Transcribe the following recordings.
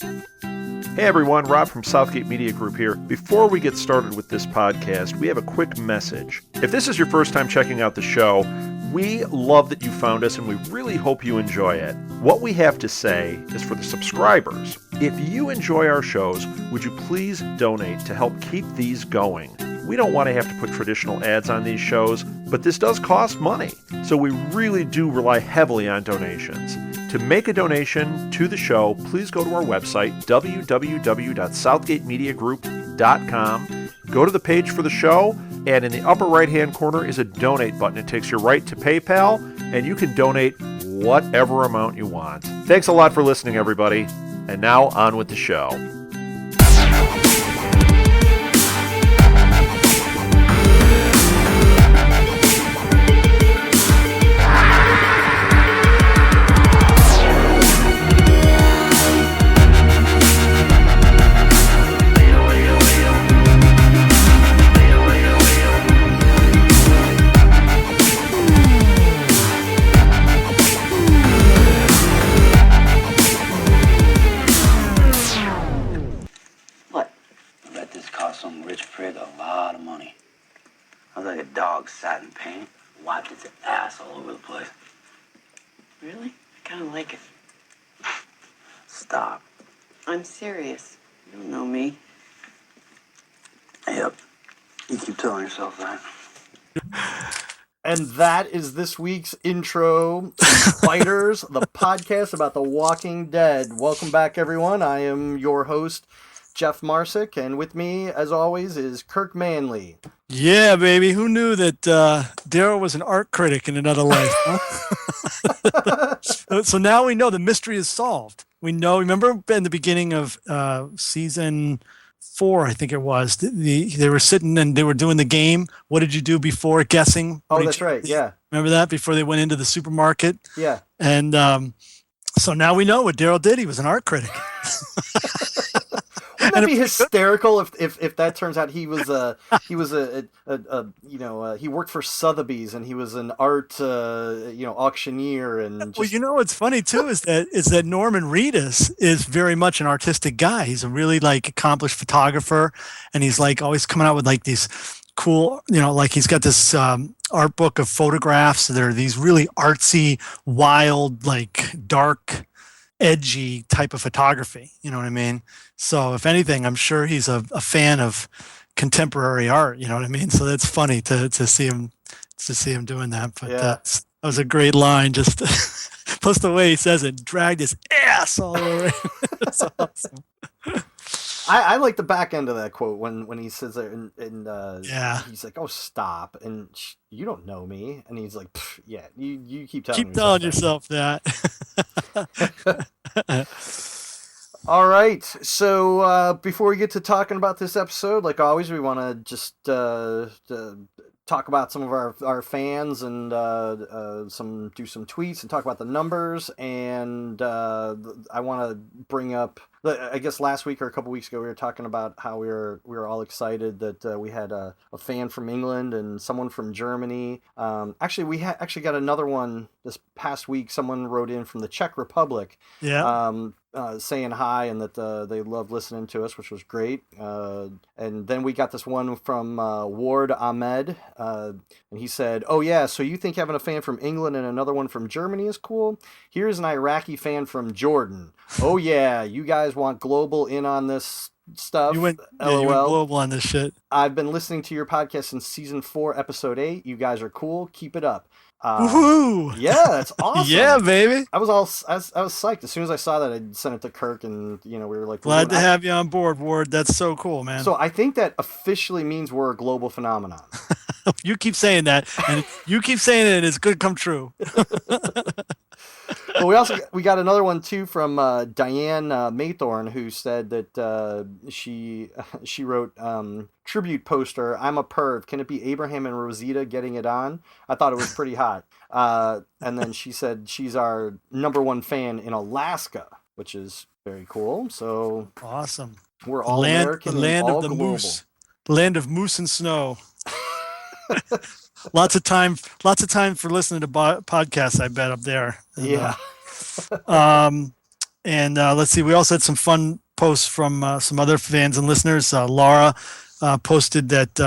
Hey everyone, Rob from Southgate Media Group here. Before we get started with this podcast, we have a quick message. If this is your first time checking out the show, we love that you found us and we really hope you enjoy it. What we have to say is for the subscribers. If you enjoy our shows, would you please donate to help keep these going? We don't want to have to put traditional ads on these shows, but this does cost money. So we really do rely heavily on donations. To make a donation to the show, please go to our website, www.southgatemediagroup.com. Go to the page for the show, and in the upper right-hand corner is a donate button. It takes you right to PayPal, and you can donate whatever amount you want. Thanks a lot for listening, everybody. And now, on with the show. Sat in paint, wiped its ass all over the place. Really? I kind of like it. Stop. I'm serious. You don't know me. Yep. You keep telling yourself that. And that is this week's intro, Fighters, the podcast about The Walking Dead. Welcome back, everyone. I am your host, Jeff Marsick, and with me, as always, is Kirk Manley. Yeah, baby. Who knew that Daryl was an art critic in another life? Huh? So now we know the mystery is solved. We know. Remember in the beginning of season 4, I think it was. They were sitting and they were doing the game. What did you do before guessing? Oh, that's right. Yeah. Remember that before they went into the supermarket? Yeah. And so now we know what Daryl did. He was an art critic. Wouldn't that be hysterical if that turns out he was he worked for Sotheby's and he was an art auctioneer and Well, what's funny too is that Norman Reedus is very much an artistic guy. He's a really accomplished photographer, and he's always coming out with these cool, he's got this art book of photographs. There are these really artsy, wild, dark, edgy type of photography. You know what I mean? So if anything, I'm sure he's a fan of contemporary art. You know what I mean? So that's funny to see him doing that. But that was a great line. Just plus the way he says it, dragged his ass all over. It's awesome. I like the back end of that quote when he says it and he's like, "Oh, stop!" and you don't know me, and he's like, "Yeah, you keep telling yourself that." All right, so before we get to talking about this episode, like always, we want to just talk about some of our fans and do some tweets and talk about the numbers. And I want to bring up, I guess last week or a couple weeks ago, we were talking about how we were all excited that we had a fan from England and someone from Germany. Actually, we actually got another one this past week. Someone wrote in from the Czech Republic. Yeah. Saying hi and that they loved listening to us, which was great. And then we got this one from Ward Ahmed, and he said, "Oh yeah, so you think having a fan from England and another one from Germany is cool? Here's an Iraqi fan from Jordan. Oh yeah, you guys want global in on this stuff? You went global on this shit. I've been listening to your podcast since season 4, episode 8. You guys are cool. Keep it up." Woohoo! Yeah, that's awesome. Yeah, baby. I was psyched as soon as I saw that. I sent it to Kirk, and we were like, glad to have you on board, Ward. That's so cool, man. So I think that officially means we're a global phenomenon. You keep saying that, and you keep saying it, and it's going to come true. Well, we got another one too from Diane Maythorne, who said that she wrote tribute poster. I'm a perv. Can it be Abraham and Rosita getting it on? I thought it was pretty hot. And then she said she's our #1 fan in Alaska, which is very cool. So awesome. We're all American, the land all of the global. moose, the land of moose and snow. Lots of time for listening to podcasts, I bet, up there. Yeah. And let's see, we also had some fun posts from some other fans and listeners. Laura posted that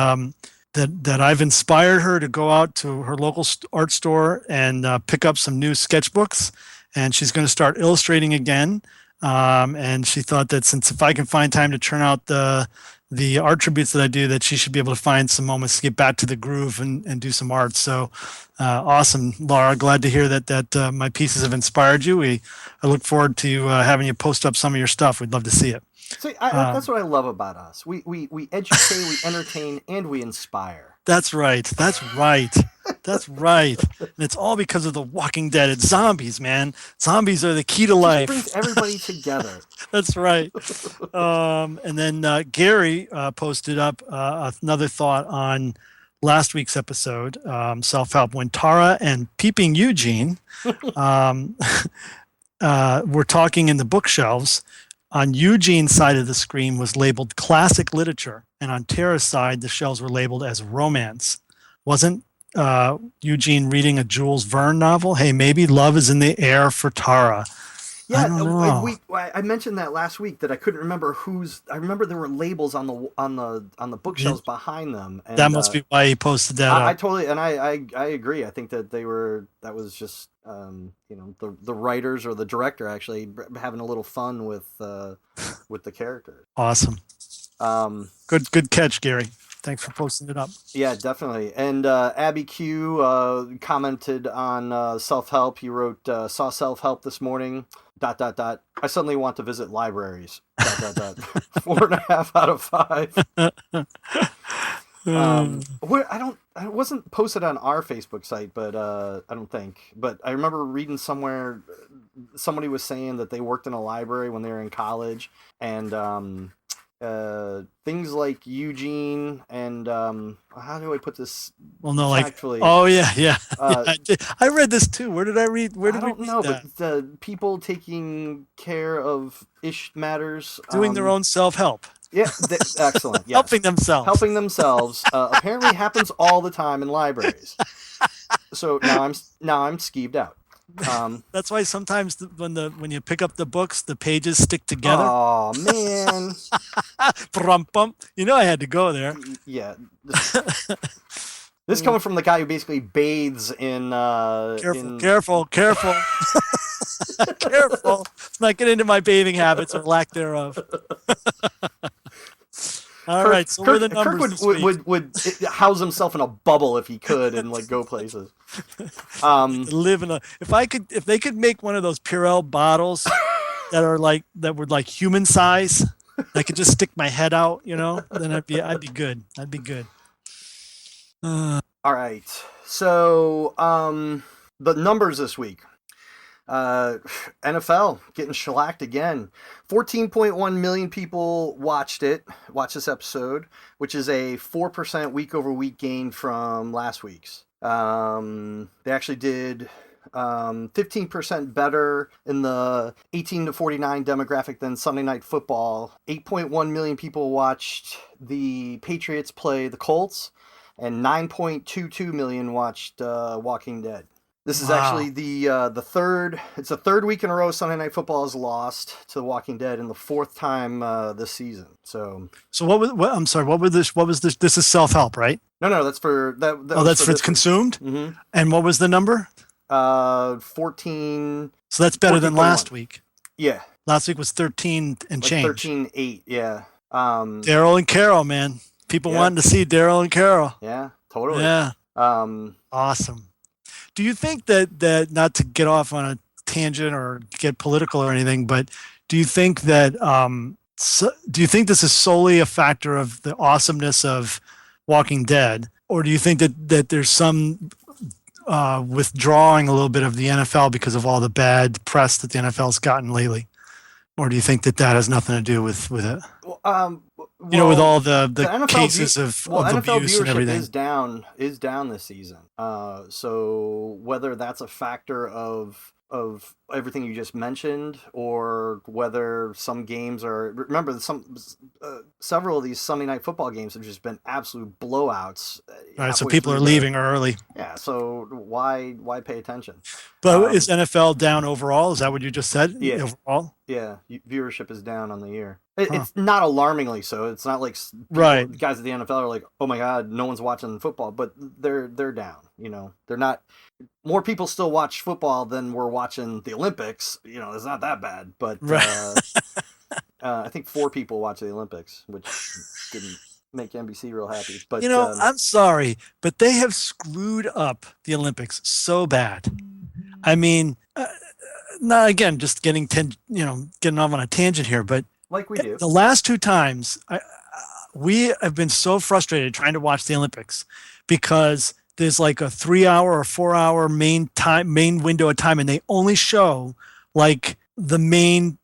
I've inspired her to go out to her local art store and pick up some new sketchbooks, and she's going to start illustrating again. And she thought that since if I can find time to turn out the art tributes that I do, that she should be able to find some moments to get back to the groove and do some art. So awesome, Laura. Glad to hear that my pieces have inspired you. I look forward to having you post up some of your stuff. We'd love to see it. See, that's what I love about us. We educate, we entertain, and we inspire. That's right. That's right. That's right. And it's all because of The Walking Dead. It's zombies, man. Zombies are the key to life. It brings everybody together. That's right. And then Gary posted up another thought on last week's episode, Self-Help, when Tara and Peeping Eugene were talking in the bookshelves. On Eugene's side of the screen was labeled classic literature, and on Tara's side, the shelves were labeled as romance. Wasn't Eugene reading a Jules Verne novel? Hey, maybe love is in the air for Tara. Yeah, I don't know. I mentioned that last week that I couldn't remember whose. I remember there were labels on the bookshelves behind them. And, that must be why he posted that. I totally, and I agree. I think that that was just the writers or the director actually having a little fun with the characters. Awesome. Good catch, Gary. Thanks for posting it up. Yeah, definitely. And Abby Q commented on self-help. He wrote, saw self-help this morning, ... I suddenly want to visit libraries, ... 4.5 out of 5. It wasn't posted on our Facebook site, but I don't think. But I remember reading somewhere, somebody was saying that they worked in a library when they were in college, and things like Eugene and how do I put this? Well, no, tactfully? Oh yeah. I read this too. Where did I read? Where did I don't we read know, that? but the people taking care of ish matters, Doing their own self-help. Yeah, excellent. Yes. Helping themselves. Apparently happens all the time in libraries. So now I'm skeeved out. That's why sometimes when you pick up the books, the pages stick together. Oh man! I had to go there. Yeah. This coming from the guy who basically bathes in. Careful. Careful. Let's not get into my bathing habits or lack thereof. All right, so what are the numbers Kirk would house himself in a bubble if he could and go places. Live in if they could make one of those Purell bottles that were like human size, I could just stick my head out, then I'd be good. I'd be good. All right, so the numbers this week. NFL getting shellacked again. 14.1 million people watched this episode, which is a 4% week over week gain from last week's. They actually did 15% better in the 18 to 49 demographic than Sunday Night Football. 8.1 million people watched the Patriots play the Colts, and 9.22 million watched Walking Dead. This is actually the third. It's the third week in a row Sunday Night Football has lost to The Walking Dead, and the fourth time this season. So I'm sorry. What was this? This is self-help, right? No, that's for that. That's for it's consumed. Mm-hmm. And what was the number? 14. So that's better than last week. Yeah. Last week was 13 and change. 13.8. Yeah. Daryl and Carol, man. People wanted to see Daryl and Carol. Yeah. Totally. Yeah. Awesome. Do you think that not to get off on a tangent or get political or anything, but do you think that do you think this is solely a factor of the awesomeness of Walking Dead, or do you think that there's some withdrawing a little bit of the NFL because of all the bad press that the NFL's gotten lately, or do you think that has nothing to do with it? With all the NFL cases of NFL abuse and everything is down this season. So whether that's a factor of everything you just mentioned, or whether some games remember several of these Sunday Night Football games have just been absolute blowouts. All right, so people are leaving early. Yeah, so why pay attention? But is NFL down overall? Is that what you just said? Yeah. Overall? viewership is down on the year. It's not alarmingly so. It's not like Right. guys at the NFL are like, oh my god, no one's watching football, but they're down. They're not. More people still watch football than were watching the Olympics. It's not that bad, but Right. I think 4 people watch the Olympics, which didn't make NBC real happy. But I'm sorry, but they have screwed up the Olympics so bad. I mean, now again, just getting off on a tangent here, but like we do. The last 2 times, we have been so frustrated trying to watch the Olympics because there's like a 3-hour or 4-hour main window of time, and they only show like the main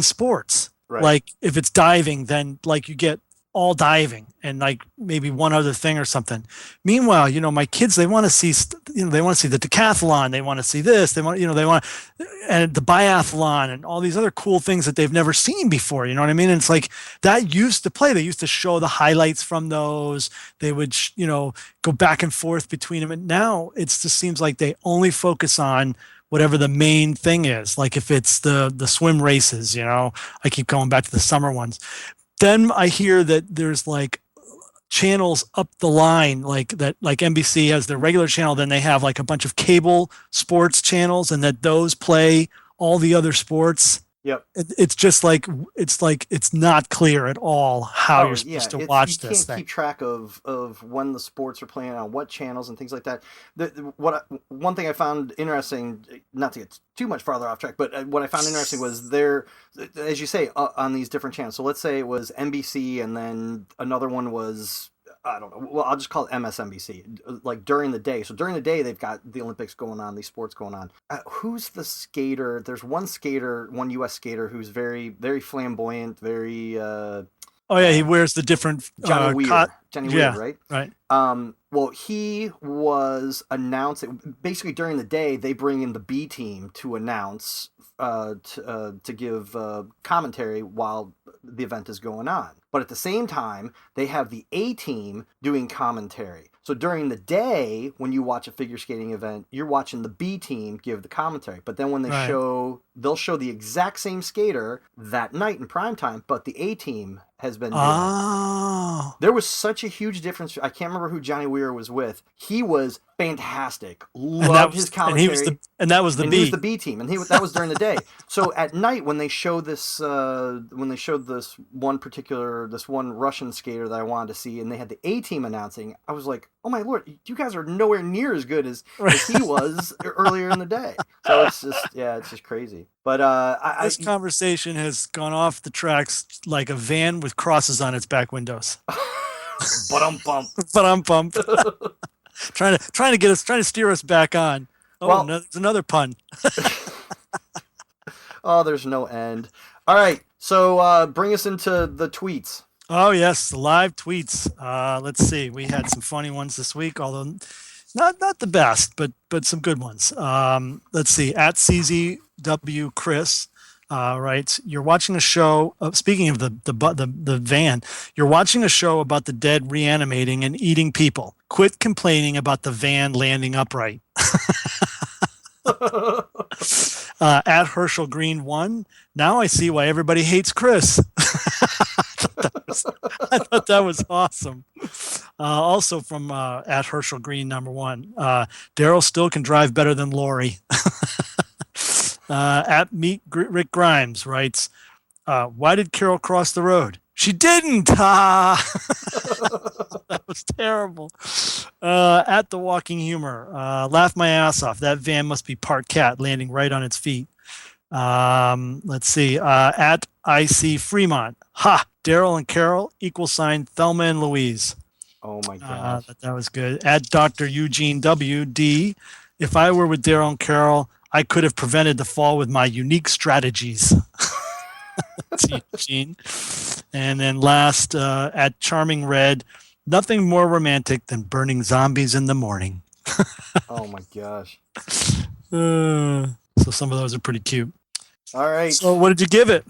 sports. Right. Like if it's diving, then like you get all diving and like maybe one other thing or something. Meanwhile, my kids, they want to see, they want to see the decathlon. They want to see this. They want, and the biathlon and all these other cool things that they've never seen before. You know what I mean? And it's like that used to play. They used to show the highlights from those. They would, go back and forth between them. And now it just seems like they only focus on whatever the main thing is. Like if it's the swim races, I keep going back to the summer ones. Then I hear that there's like channels up the line, like NBC has their regular channel, then they have like a bunch of cable sports channels, and that those play all the other sports. Yep. It's just like it's not clear at all how you're supposed to watch this You can't thing. keep track of when the sports are playing on what channels and things like that. One thing I found interesting, not to get too much farther off track, but what I found interesting was there, as you say, on these different channels. So let's say it was NBC, and then another one was, I don't know. Well, I'll just call it MSNBC. Like during the day. So during the day, they've got the Olympics going on, these sports going on. Who's the skater? There's one U.S. skater who's very, very flamboyant, very. Oh yeah, he wears the different Johnny Weir. Johnny Weir, right? Right. Well, he was announcing. Basically, during the day, they bring in the B team to announce, to give commentary while the event is going on. But at the same time, they have the A team doing commentary. So during the day, when you watch a figure skating event, you're watching the B team give the commentary. But then when they'll show the exact same skater that night in prime time, but the A team has been doing it. There was such a huge difference. I can't remember who Johnny Weir was with. He was fantastic. Loved his commentary. And that was the B. He was the B team, and that was during the day. So at night, when they showed this one Russian skater that I wanted to see, and they had the A team announcing, I was like, oh my lord, you guys are nowhere near as good as he was earlier in the day. So it's just crazy. But this conversation has gone off the tracks like a van with crosses on its back windows. But trying to steer us back on. Oh, there's another pun. Oh, there's no end. All right, so bring us into the tweets. Oh yes, the live tweets. Let's see. We had some funny ones this week, although not the best, but some good ones. Let's see. At CZW Chris writes, "You're watching a show. Speaking of the van, you're watching a show about the dead reanimating and eating people. Quit complaining about the van landing upright." At Herschel Green 1, now I see why everybody hates Chris. I thought that was awesome. Also from at Herschel Green number 1, Daryl still can drive better than Lori. At Meet Rick Grimes writes, why did Carol cross the road? She didn't. That was terrible. At The Walking Humor, laugh my ass off. That van must be part cat landing right on its feet. Let's see. At IC Fremont, Daryl and Carol == Thelma and Louise. Oh my god, that was good. At Dr. Eugene WD, if I were with Daryl and Carol, I could have prevented the fall with my unique strategies. That's Eugene. And then last, at Charming Red, nothing more romantic than burning zombies in the morning. Oh my gosh. So some of those are pretty cute. All right. So what did you give it?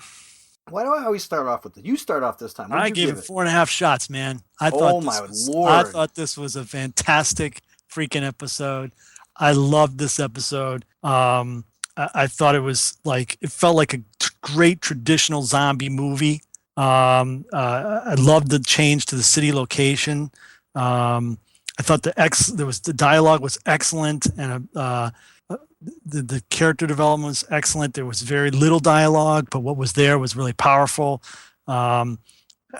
Why do I always start off with it? You start off this time. I gave it 4.5 shots, man. I Lord. thought this was a fantastic freaking episode. I loved this episode. I thought it was like, it felt like a great traditional zombie movie. I loved the change to the city location. I thought the dialogue was excellent, and the character development was excellent. There was very little dialogue, but what was there was really powerful. Um,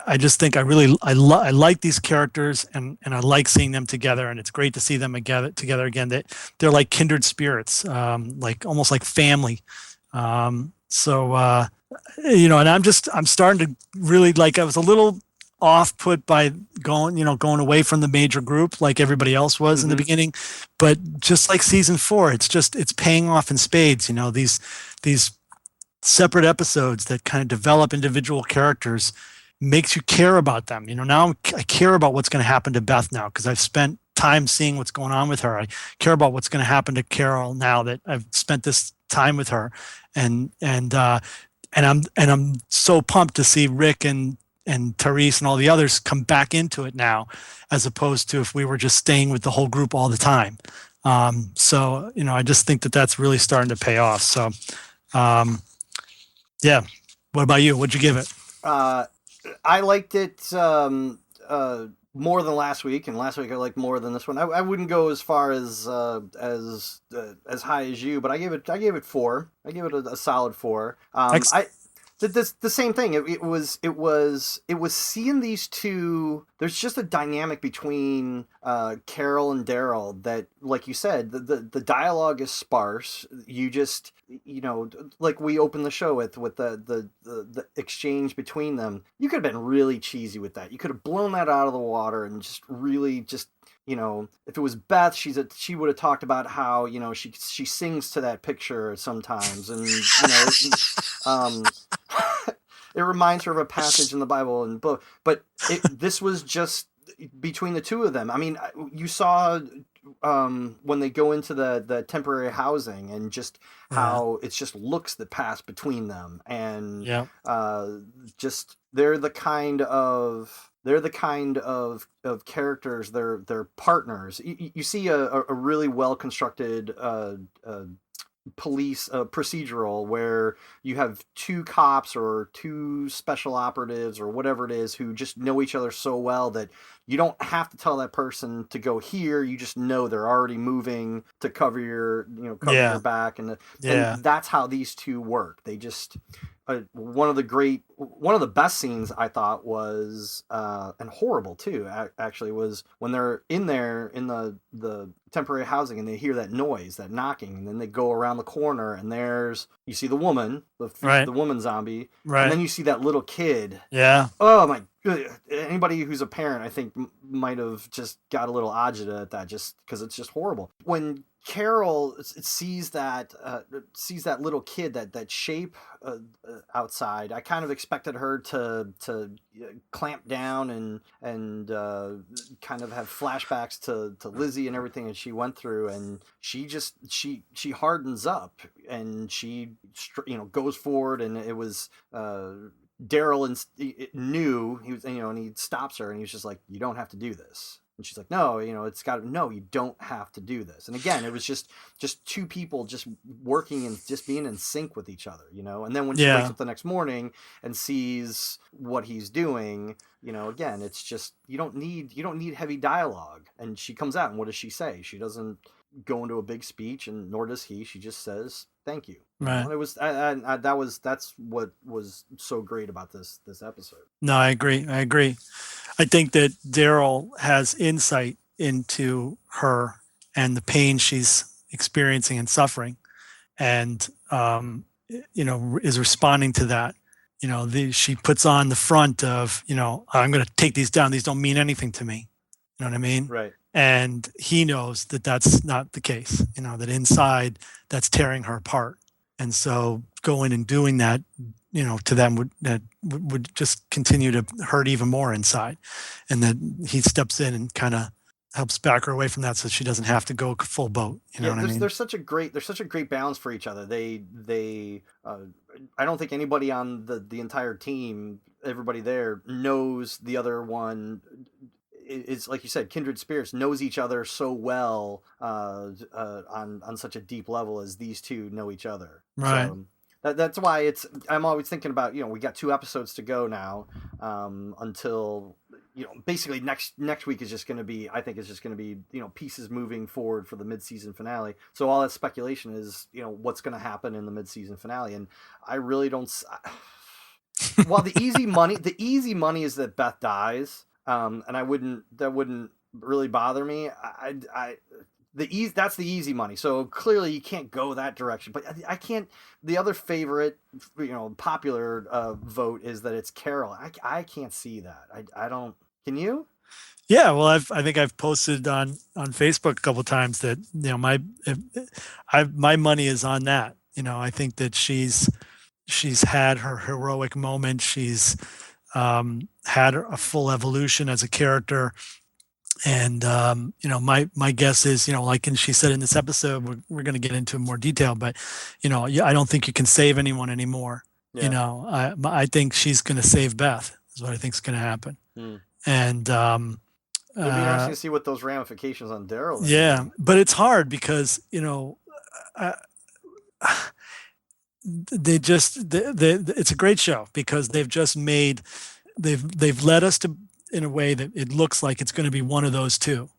I just think I like these characters, and I like seeing them together, and it's great to see them together again. They're like kindred spirits, like almost like family. So and I'm starting to really like. I was a little off put by going away from the major group like everybody else was in the beginning, but just like season 4, it's paying off in spades. These separate episodes that kind of develop individual characters makes you care about them. Now I care about what's going to happen to Beth now because I've spent time seeing what's going on with her. I care about what's going to happen to Carol now that I've spent this time with her, and I'm so pumped to see Rick and Therese and all the others come back into it now, as opposed to if we were just staying with the whole group all the time. So I just think that that's really starting to pay off. So, yeah. What about you? What'd you give it? I liked it more than last week, and last week I liked more than this one. I wouldn't go as far as high as you, but I gave it 4. I gave it a solid 4. I did the same thing. It was seeing these two. There's just a dynamic between Carol and Daryl that, like you said, the dialogue is sparse. You just like we opened the show with the exchange between them. You could have been really cheesy with that. You could have blown that out of the water and just really just. If it was Beth, she would have talked about how she sings to that picture sometimes, and it reminds her of a passage in the Bible and book. But this was just between the two of them. I mean, you saw when they go into the temporary housing and just how it's just looks that pass between them, and just they're the kind of characters. They're partners. You see a really well constructed police procedural where you have 2 cops or 2 special operatives or whatever it is who just know each other so well that you don't have to tell that person to go here. You just know they're already moving to cover your your back, and that's how these two work. They just one of the best scenes I thought was and horrible too actually was when they're in there in the temporary housing and they hear that noise, that knocking, and then they go around the corner and you see the woman, the woman zombie, and then you see that little kid. Oh my good. Anybody who's a parent, I think, might have just got a little agita at that, just because it's just horrible. When Carol sees that little kid, that shape outside, I kind of expected her to clamp down and kind of have flashbacks to Lizzie and everything that she went through, and she hardens up and she goes forward, and it was Daryl knew he was, and he stops her and he was just like, "You don't have to do this." And she's like, "No, you don't have to do this." And again, it was just 2 people just working and just being in sync with each other, And then when she wakes up the next morning and sees what he's doing, again, it's just you don't need heavy dialogue. And she comes out, and what does she say? She doesn't go into a big speech, and nor does he. She just says thank you. Right. And it was that's what was so great about this episode. No, I agree. I think that Daryl has insight into her and the pain she's experiencing and suffering, and is responding to that. She puts on the front of I'm going to take these down. These don't mean anything to me. You know what I mean? Right. And he knows that that's not the case. That inside that's tearing her apart. And so going and doing that, to them would just continue to hurt even more inside. And then he steps in and kind of helps back her away from that, so she doesn't have to go full boat. You know what I mean? There's such a great balance for each other. They I don't think anybody on the entire team, everybody there, knows the other one. It's like you said, kindred spirits, knows each other so well on such a deep level as these two know each other. Right. So That's why I'm always thinking about, we got 2 episodes to go now, until, basically next week is just going to be, I think it's just going to be, pieces moving forward for the mid-season finale. So all that speculation is, what's going to happen in the mid-season finale. And I really don't, well, the easy money is that Beth dies. And that wouldn't really bother me. That's the easy money. So clearly you can't go that direction, but I can't. The other favorite, popular vote is that it's Carol. I can't see that. I don't. Can you? Yeah, well, I think I've posted on Facebook a couple of times that my money is on that. I think that she's had her heroic moment. She's had a full evolution as a character. And, my guess is, like she said in this episode, we're going to get into more detail, but, I don't think you can save anyone anymore. Yeah. I think she's going to save Beth is what I think is going to happen. And it'll be interesting to see what those ramifications on Daryl. Yeah, but it's hard because, it's a great show because they've led us to, in a way that it looks like it's going to be one of those two,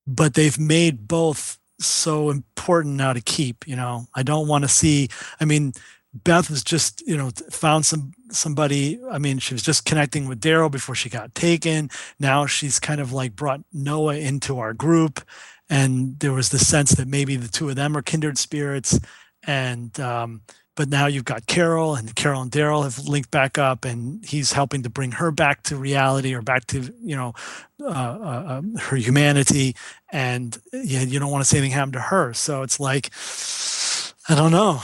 but they've made both so important now to keep. I don't want to see. I mean, Beth was just found somebody. I mean, she was just connecting with Daryl before she got taken. Now she's kind of like brought Noah into our group, and there was the sense that maybe the two of them are kindred spirits. And but now you've got Carol and Daryl have linked back up, and he's helping to bring her back to reality or back to, her humanity. And you don't want to see anything happen to her. So it's like, I don't know.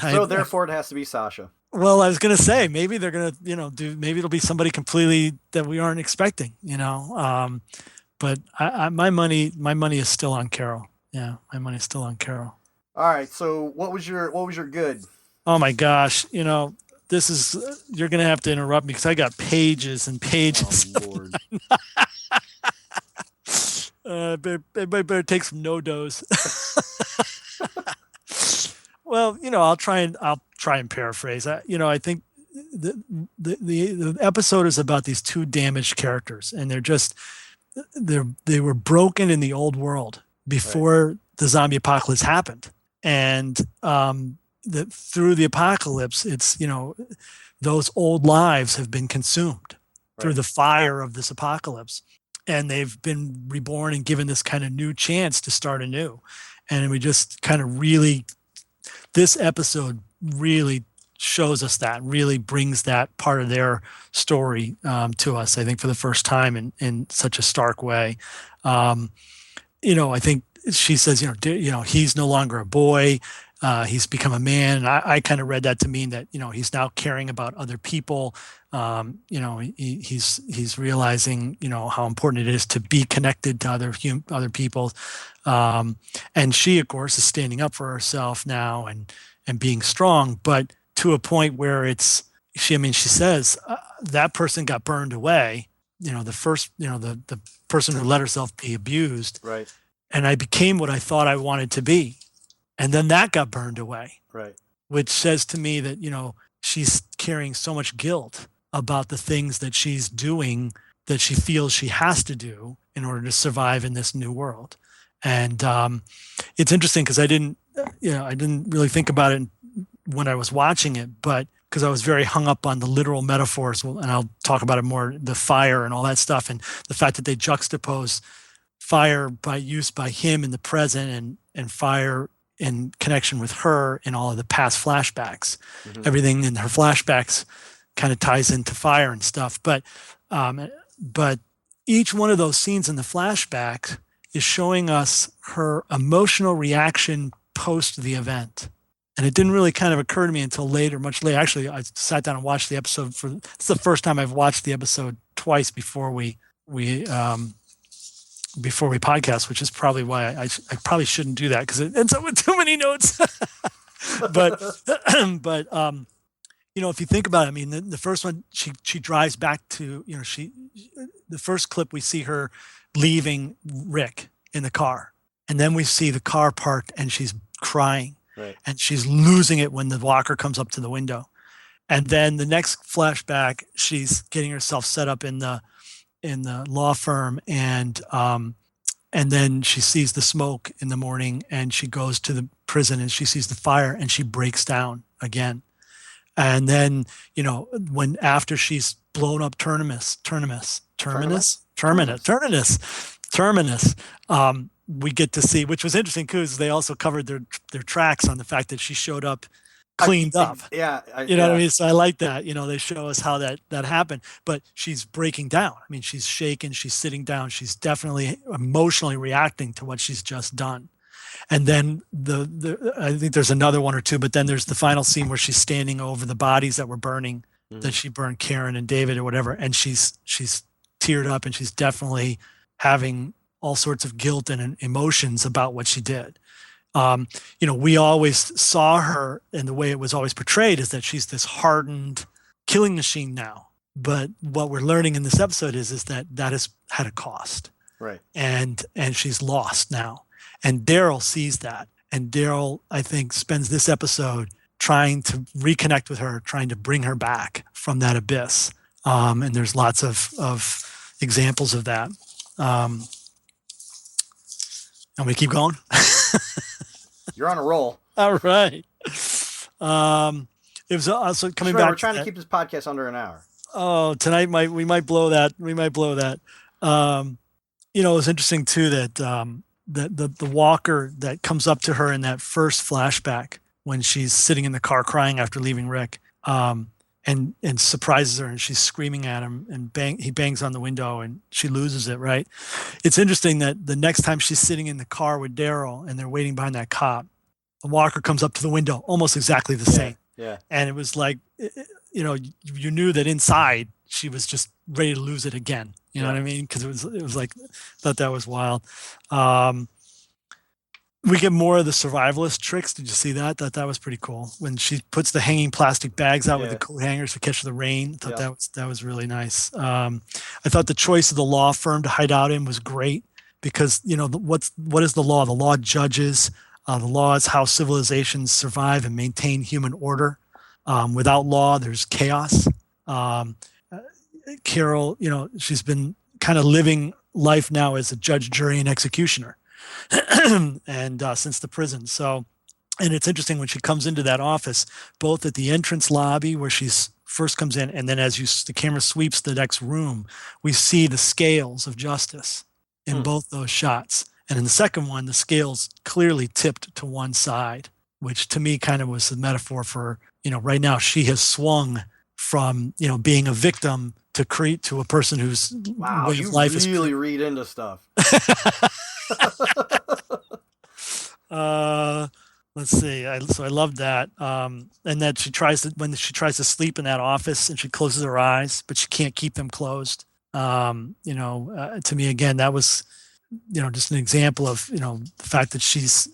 So therefore it has to be Sasha. Well, I was going to say, maybe they're going to, maybe it'll be somebody completely that we aren't expecting, but my money is still on Carol. Yeah. My money is still on Carol. All right. So what was your good? Oh my gosh. This is, you're going to have to interrupt me because I got pages and pages. Oh, Lord. Better take some no-dos. Well, I'll try and paraphrase. I think the episode is about these two damaged characters, and they were broken in the old world before the zombie apocalypse happened. And through the apocalypse, it's, those old lives have been consumed through the fire of this apocalypse, and they've been reborn and given this kind of new chance to start anew. And we just kind of this episode really shows us that, really brings that part of their story to us, I think, for the first time in such a stark way. I think she says, he's no longer a boy. He's become a man. And I kind of read that to mean that, he's now caring about other people. He's realizing, how important it is to be connected to other people. And she, of course, is standing up for herself now and being strong, but to a point where she says that person got burned away, the first, the person who let herself be abused. Right. And I became what I thought I wanted to be. And then that got burned away. Right. Which says to me that, she's carrying so much guilt about the things that she's doing that she feels she has to do in order to survive in this new world. And it's interesting because I didn't really think about it when I was watching it, but because I was very hung up on the literal metaphors, and I'll talk about it more, the fire and all that stuff, and the fact that they juxtapose fire by use by him in the present and fire in connection with her in all of the past flashbacks. Mm-hmm. Everything in her flashbacks kind of ties into fire and stuff. But each one of those scenes in the flashback is showing us her emotional reaction post the event. And it didn't really kind of occur to me until later, much later. Actually, I sat down and watched the episode it's the first time I've watched the episode twice before we podcast, which is probably why I probably shouldn't do that because it ends up with too many notes. but if you think about it, the first one, she drives back to, the first clip we see her leaving Rick in the car, and then we see the car parked and she's crying. Right. and she's losing it when the walker comes up to the window. And then the next flashback, she's getting herself set up in the law firm, and then she sees the smoke in the morning, and she goes to the prison and she sees the fire and she breaks down again. And then, when after she's blown up Terminus, we get to see, which was interesting because they also covered their tracks on the fact that she showed up cleaned up. Yeah. You know what I mean? So I like that. They show us how that happened, but she's breaking down. I mean, she's shaken, she's sitting down, she's definitely emotionally reacting to what she's just done. And then I think there's another one or two, but then there's the final scene where she's standing over the bodies that were burning, that she burned Karen and David or whatever, and she's teared up, and she's definitely having all sorts of guilt and emotions about what she did. We always saw her, and the way it was always portrayed is that she's this hardened killing machine now. But what we're learning in this episode is that has had a cost. Right. And she's lost now. And Daryl sees that. And Daryl, I think, spends this episode trying to reconnect with her, trying to bring her back from that abyss. And there's lots of examples of that. I'm going to keep going. You're on a roll. All right. It was also coming back. We're trying to keep this podcast under an hour. Oh, tonight we might blow that. It was interesting too that the walker that comes up to her in that first flashback when she's sitting in the car crying after leaving Rick, and surprises her, and she's screaming at him, and he bangs on the window, and she loses it. Right. It's interesting that the next time she's sitting in the car with Daryl and they're waiting behind that cop, a walker comes up to the window, almost exactly the same. Yeah. And it was like, you knew that inside she was just ready to lose it again. You know what I mean? Because it was like, thought that was wild. We get more of the survivalist tricks. Did you see that? That was pretty cool. When she puts the hanging plastic bags out with the coat hangers to catch the rain. I thought that was really nice. I thought the choice of the law firm to hide out in was great because, what is the law? The law judges. The law is how civilizations survive and maintain human order. Without law, there's chaos. Carol, she's been kind of living life now as a judge, jury, and executioner, and since the prison. So, and it's interesting when she comes into that office, both at the entrance lobby where she's first comes in, and then as the camera sweeps the next room, we see the scales of justice in both those shots. And in the second one, the scales clearly tipped to one side, which to me kind of was the metaphor for, right now she has swung from, being a victim to a person whose way of life is. Wow, you really read into stuff. Let's see. So I love that. And that when she tries to sleep in that office and she closes her eyes, but she can't keep them closed. To me, again, that was, just an example of, the fact that she's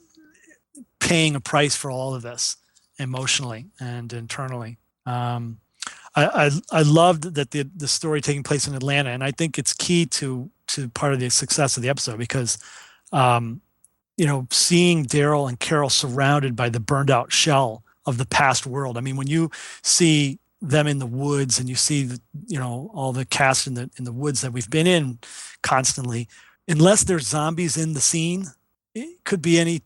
paying a price for all of this emotionally and internally. I loved that the story taking place in Atlanta, and I think it's key to part of the success of the episode because, seeing Daryl and Carol surrounded by the burned out shell of the past world. I mean, when you see them in the woods and you see all the cast in the woods that we've been in constantly, unless there's zombies in the scene, it could be any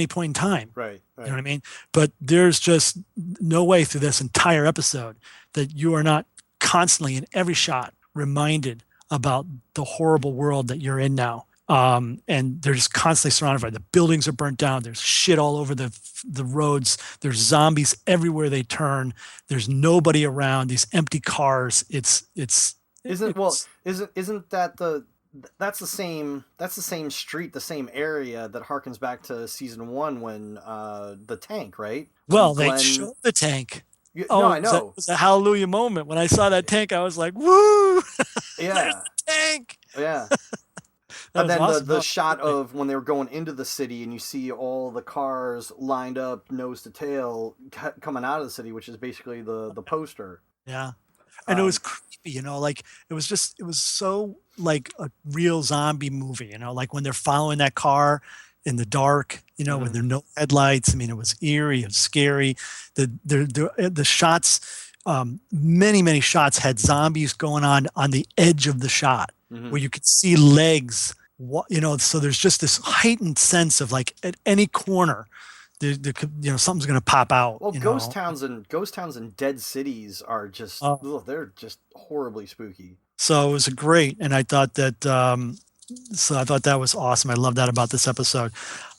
point in time. Right. You know what I mean? But there's just no way through this entire episode that you are not constantly in every shot reminded about the horrible world that you're in now. And they're just constantly surrounded by the buildings are burnt down. There's shit all over the roads. There's zombies everywhere they turn. There's nobody around. These empty cars. Isn't that that's the same street, the same area that harkens back to season 1 when the tank, right? Well, they showed the tank. No, I know. It was a hallelujah moment. When I saw that tank, I was like, woo! Yeah. There's the tank! Yeah. And then awesome. the shot of when they were going into the city and you see all the cars lined up nose to tail coming out of the city, which is basically the poster. Yeah. And it was creepy, like it was so like a real zombie movie, like when they're following that car in the dark, with there no headlights. I mean, it was eerie, it was scary. The shots, many shots had zombies going on the edge of the shot where you could see legs. So there's just this heightened sense of like at any corner, there could, something's going to pop out. Well, ghost towns and dead cities are just they're just horribly spooky. So it was great, and I thought that that was awesome. I love that about this episode.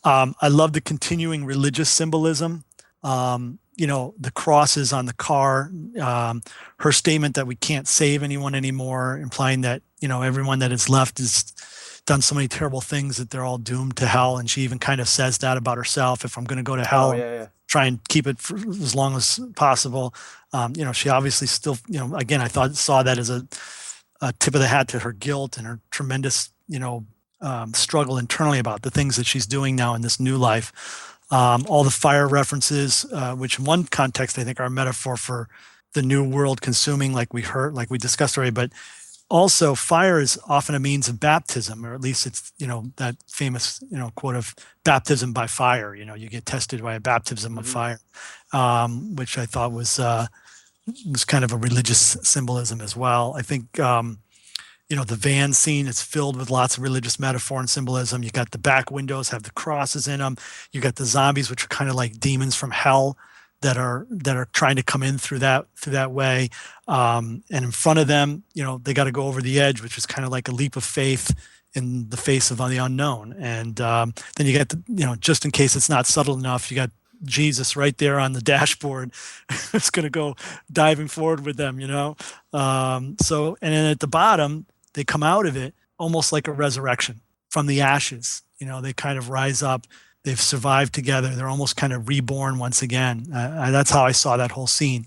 I love the continuing religious symbolism. The crosses on the car, her statement that we can't save anyone anymore, implying that everyone that is left has done so many terrible things that they're all doomed to hell. And she even kind of says that about herself. If I'm going to go to hell, try and keep it for as long as possible. She obviously still, again, I saw that as a tip of the hat to her guilt and her tremendous, struggle internally about the things that she's doing now in this new life. All the fire references, which in one context I think are a metaphor for the new world consuming, like we discussed already, but also fire is often a means of baptism, or at least it's, that famous, quote of baptism by fire. You get tested by a baptism of fire, which I thought was kind of a religious symbolism as well. I think, the van scene is filled with lots of religious metaphor and symbolism. You got the back windows have the crosses in them. You got the zombies, which are kind of like demons from hell that are trying to come in through that way. And in front of them, they got to go over the edge, which is kind of like a leap of faith in the face of the unknown. And then you get just in case it's not subtle enough, you got Jesus right there on the dashboard. It's going to go diving forward with them, and then at the bottom, they come out of it almost like a resurrection from the ashes. They kind of rise up. They've survived together. They're almost kind of reborn once again. That's how I saw that whole scene,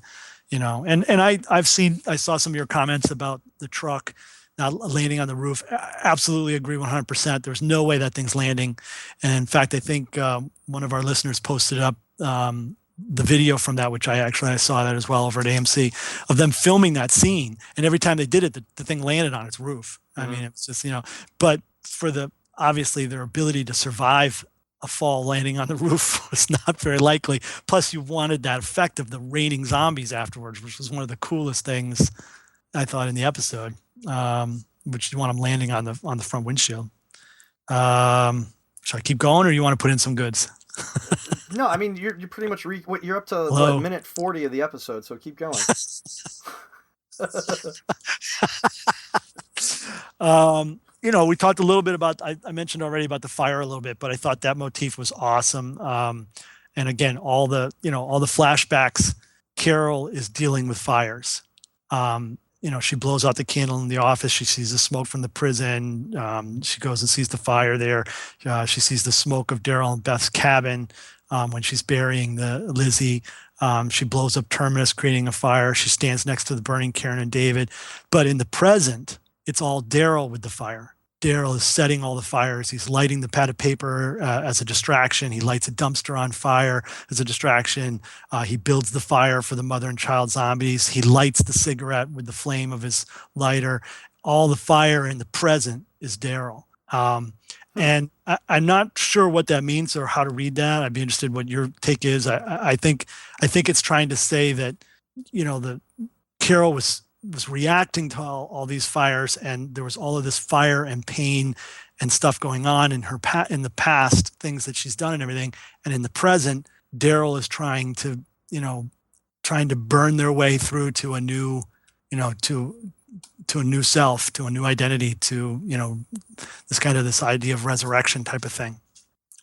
and I saw some of your comments about the truck not landing on the roof. I absolutely agree 100%. There's no way that thing's landing. And in fact, I think one of our listeners posted up the video from that, which I saw that as well over at AMC, of them filming that scene. And every time they did it, the thing landed on its roof. I mean, it's just, but for obviously their ability to survive a fall landing on the roof was not very likely. Plus you wanted that effect of the raining zombies afterwards, which was one of the coolest things I thought in the episode, which you want them landing on the front windshield. Should I keep going, or you want to put in some goods? No, I mean you're pretty much you're up to minute 40 of the episode, so keep going. We talked a little bit about. I mentioned already about the fire a little bit, but I thought that motif was awesome. And again, all the flashbacks. Carol is dealing with fires. She blows out the candle in the office. She sees the smoke from the prison. She goes and sees the fire there. She sees the smoke of Daryl and Beth's cabin when she's burying Lizzie. She blows up Terminus, creating a fire. She stands next to the burning Karen and David. But in the present, it's all Daryl with the fire. Daryl is setting all the fires. He's lighting the pad of paper as a distraction. He lights a dumpster on fire as a distraction. He builds the fire for the mother and child zombies. He lights the cigarette with the flame of his lighter. All the fire in the present is Daryl. And I'm not sure what that means or how to read that. I'd be interested what your take is. I think it's trying to say that, the Carol was reacting to all these fires, and there was all of this fire and pain and stuff going on in her in the past, things that she's done and everything. And in the present, Daryl is trying to burn their way through to a new, to a new self, to a new identity, to, this idea of resurrection type of thing.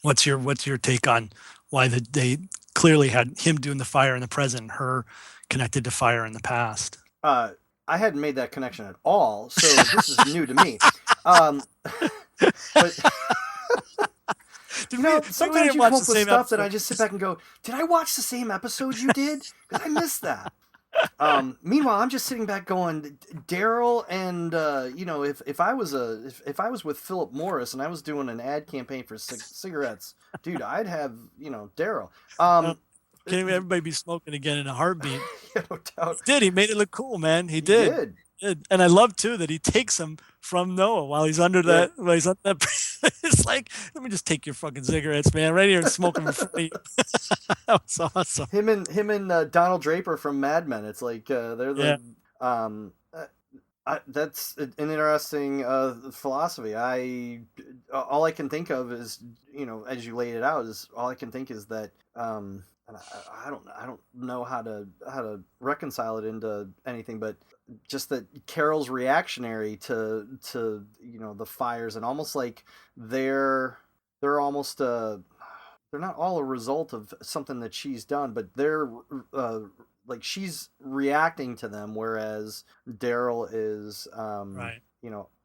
What's your take on why they clearly had him doing the fire in the present and her connected to fire in the past? I hadn't made that connection at all, so this is new to me. But sometimes you come up with stuff that I just sit back and go, did I watch the same episode you did? Because I missed that. Meanwhile, I'm just sitting back going, Daryl and if I was with Philip Morris and I was doing an ad campaign for cigarettes, dude, I'd have Daryl. Can't everybody be smoking again in a heartbeat? Yeah, no doubt. He did. He made it look cool, man. He did. And I love too that he takes him from Noah while he's under that. While he's under that. It's like, let me just take your fucking cigarettes, man, right here and smoke them in front of you. That was awesome. Him and Donald Draper from Mad Men. It's like they're Yeah. the that's an interesting philosophy. All I can think of is, as you laid it out, is all I can think is that and I don't know how to reconcile it into anything, but just that Carol's reactionary to the fires, and almost like they're almost they're not all a result of something that she's done, but they're like she's reacting to them, whereas Daryl is, Right.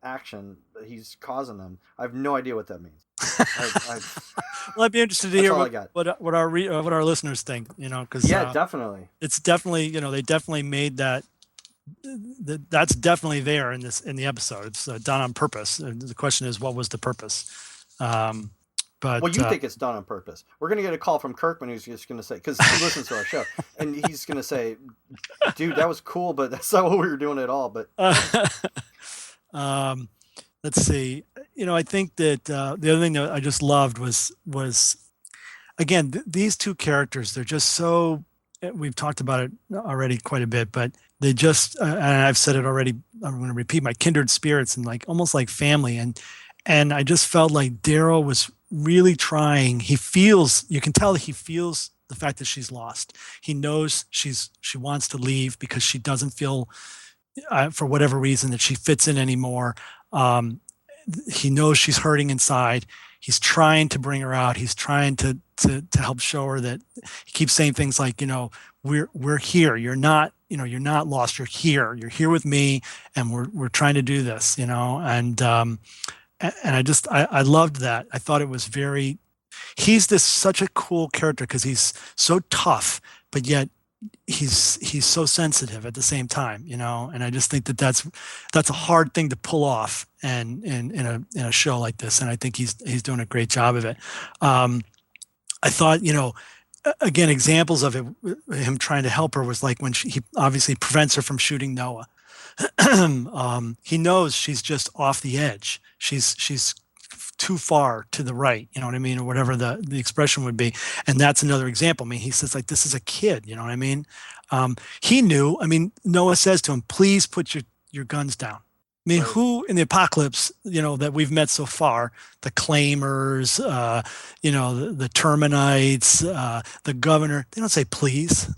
action. He's causing them. I have no idea what that means. Well, I'd be interested to That's hear all I got. what our listeners think, because Yeah, definitely. it's definitely, they definitely made that's definitely there in the episode. It's done on purpose. And the question is, what was the purpose? But Well, you think it's done on purpose. We're going to get a call from Kirkman, who's just going to say, because he listens to our show, and he's going to say, dude, that was cool, but that's not what we were doing at all. But let's see. I think that the other thing that I just loved was again, these two characters. They're just so. We've talked about it already quite a bit, but they just, and I've said it already. I'm going to repeat, my kindred spirits and like almost like family, and I just felt like Daryl was really trying. You can tell he feels the fact that she's lost. He knows she wants to leave because she doesn't feel, for whatever reason, that she fits in anymore. He knows she's hurting inside. He's trying to bring her out. He's trying to help show her that. He keeps saying things like, we're here. You're not lost. You're here. You're here with me, and we're trying to do this. And I loved that. I thought it was he's such a cool character because he's so tough, but yet he's so sensitive at the same time, and I just think that's a hard thing to pull off and in a show like this. And I think he's doing a great job of it. I thought, again, examples of it, him trying to help her was like when he obviously prevents her from shooting Noah. He knows she's just off the edge. She's too far to the right, you know what I mean, or whatever the expression would be. And that's another example. I mean, he says like, this is a kid, you know what I mean? He knew. I mean, Noah says to him, please put your guns down. I mean, Right. Who in the apocalypse, that we've met so far, the claimers, the terminites, the governor, they don't say please.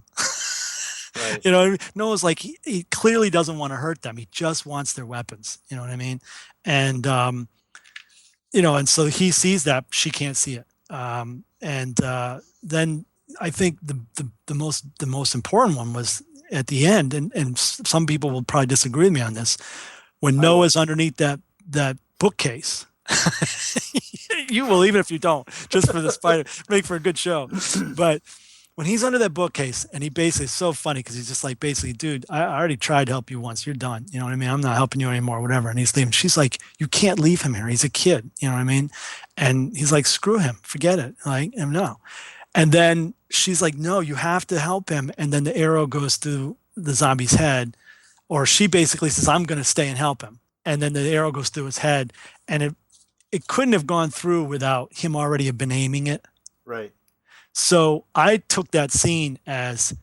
Right. You know what I mean? Noah's like, he clearly doesn't want to hurt them. He just wants their weapons. You know what I mean? And, and so he sees that she can't see it. Then I think the most important one was at the end, and some people will probably disagree with me on this, when Noah's underneath that bookcase. You will, even if you don't, just for the spider, make for a good show. But when he's under that bookcase, and he basically, it's so funny because he's just like, basically, dude, I already tried to help you once. You're done. You know what I mean? I'm not helping you anymore, whatever. And he's leaving. She's like, you can't leave him here. He's a kid. You know what I mean? And he's like, screw him. Forget it. Like, no. And then she's like, no, you have to help him. And then the arrow goes through the zombie's head, or she basically says, I'm going to stay and help him. And then the arrow goes through his head, and it couldn't have gone through without him already have been aiming it. Right. So I took that scene as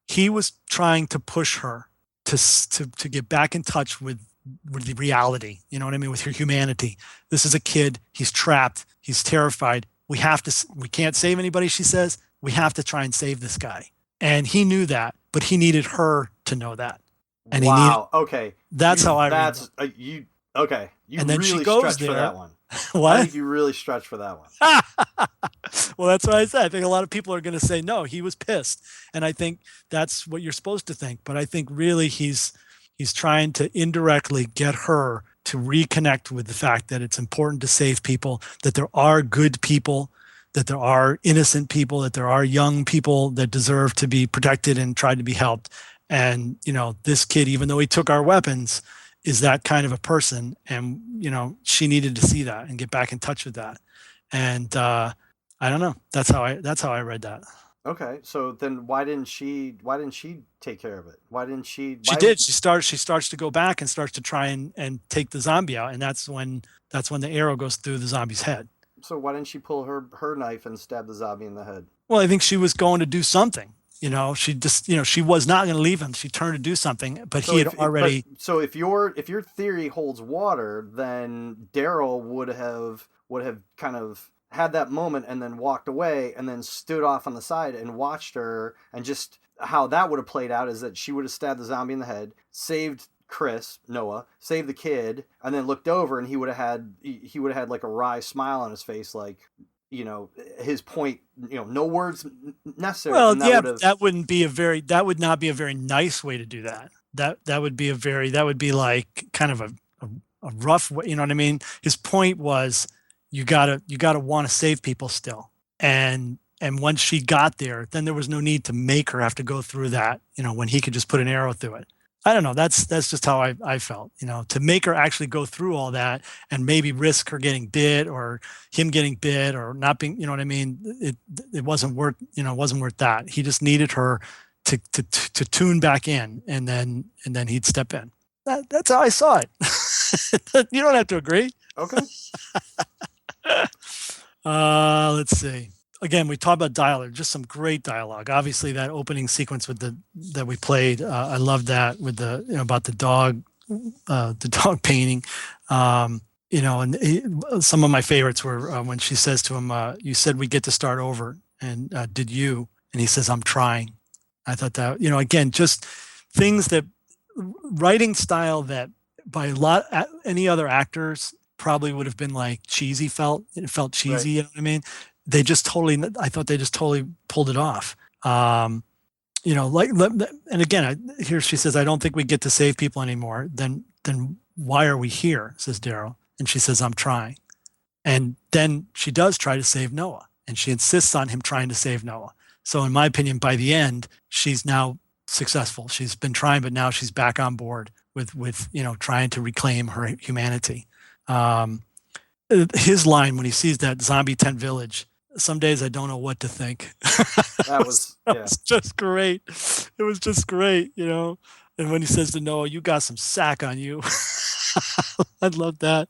he was trying to push her to get back in touch with the reality. You know what I mean? With her humanity. This is a kid. He's trapped. He's terrified. We can't save anybody, she says. We have to try and save this guy. And he knew that, but he needed her to know that. And wow. Okay. That's how I. That's you. Okay. You and then really she goes stretched there. for that one. What? I think you really stretched for that one. Well, that's what I said. I think a lot of people are going to say, no, he was pissed. And I think that's what you're supposed to think. But I think really he's trying to indirectly get her to reconnect with the fact that it's important to save people, that there are good people, that there are innocent people, that there are young people that deserve to be protected and tried to be helped. And, this kid, even though he took our weapons, is that kind of a person. And, she needed to see that and get back in touch with that. And I don't know. That's how I read that. Okay, so then why didn't she take care of it? Why didn't she? She did. She starts to go back and starts to try and take the zombie out, and that's when the arrow goes through the zombie's head. So why didn't she pull her knife and stab the zombie in the head? Well, I think she was going to do something. She just, she was not going to leave him. She turned to do something, but So he had already. so if your theory holds water, then Daryl would have kind of had that moment and then walked away and then stood off on the side and watched her, and just how that would have played out is that she would have stabbed the zombie in the head, saved Noah, saved the kid, and then looked over, and he would have had like a wry smile on his face, like, his point, no words necessary. Well, and yeah, would have, that would not be a very nice way to do that. That would be like kind of a rough way. You know what I mean? His point was, you gotta want to save people still. And once she got there, then there was no need to make her have to go through that, when he could just put an arrow through it. I don't know. That's just how I felt, to make her actually go through all that and maybe risk her getting bit or him getting bit or not being, what I mean? It wasn't worth that. He just needed her to tune back in, and then he'd step in. That's how I saw it. You don't have to agree. okay. Let's see. Again, we talked about dialogue, just some great dialogue. Obviously, that opening sequence that we played, I loved that with about the dog painting. And some of my favorites were when she says to him, "You said we get to start over, and did you?" And he says, "I'm trying." I thought that, again, just things that writing style that by any other actors probably would have been like cheesy. It felt cheesy. Right. You know what I mean? I thought they just totally pulled it off. And again, here she says, "I don't think we get to save people anymore. Then why are we here?" says Daryl. And she says, "I'm trying." And then she does try to save Noah, and she insists on him trying to save Noah. So in my opinion, by the end, she's now successful. She's been trying, but now she's back on board with trying to reclaim her humanity. His line when he sees that zombie tent village, "Some days I don't know what to think." That was just great. It was just great, And when he says to Noah, "You got some sack on you." I love that.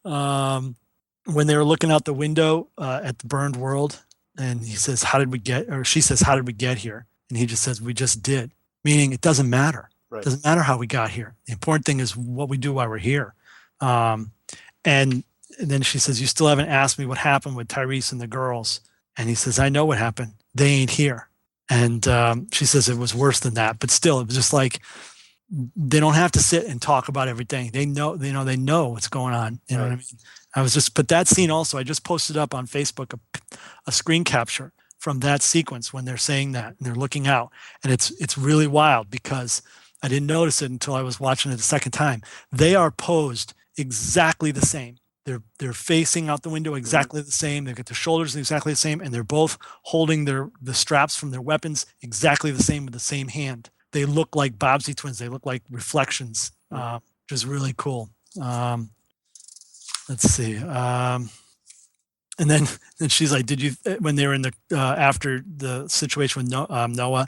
When they were looking out the window at the burned world, and he says, she says, "How did we get here?" And he just says, "We just did." Meaning it doesn't matter. Right. It doesn't matter how we got here. The important thing is what we do while we're here. And then she says, "You still haven't asked me what happened with Tyrese and the girls." And he says, "I know what happened. They ain't here." And she says it was worse than that, but still, it was just like, they don't have to sit and talk about everything. They know what's going on. You know what I mean? But that scene also, I just posted up on Facebook a screen capture from that sequence when they're saying that and they're looking out, and it's really wild because I didn't notice it until I was watching it the second time. They are posed exactly the same. They're facing out the window exactly the same. They've got their shoulders exactly the same, and they're both holding the straps from their weapons exactly the same with the same hand. They look like Bobbsey twins. They look like reflections, which is really cool. Let's see. And then she's like, "Did you, when they were in the after the situation with Noah,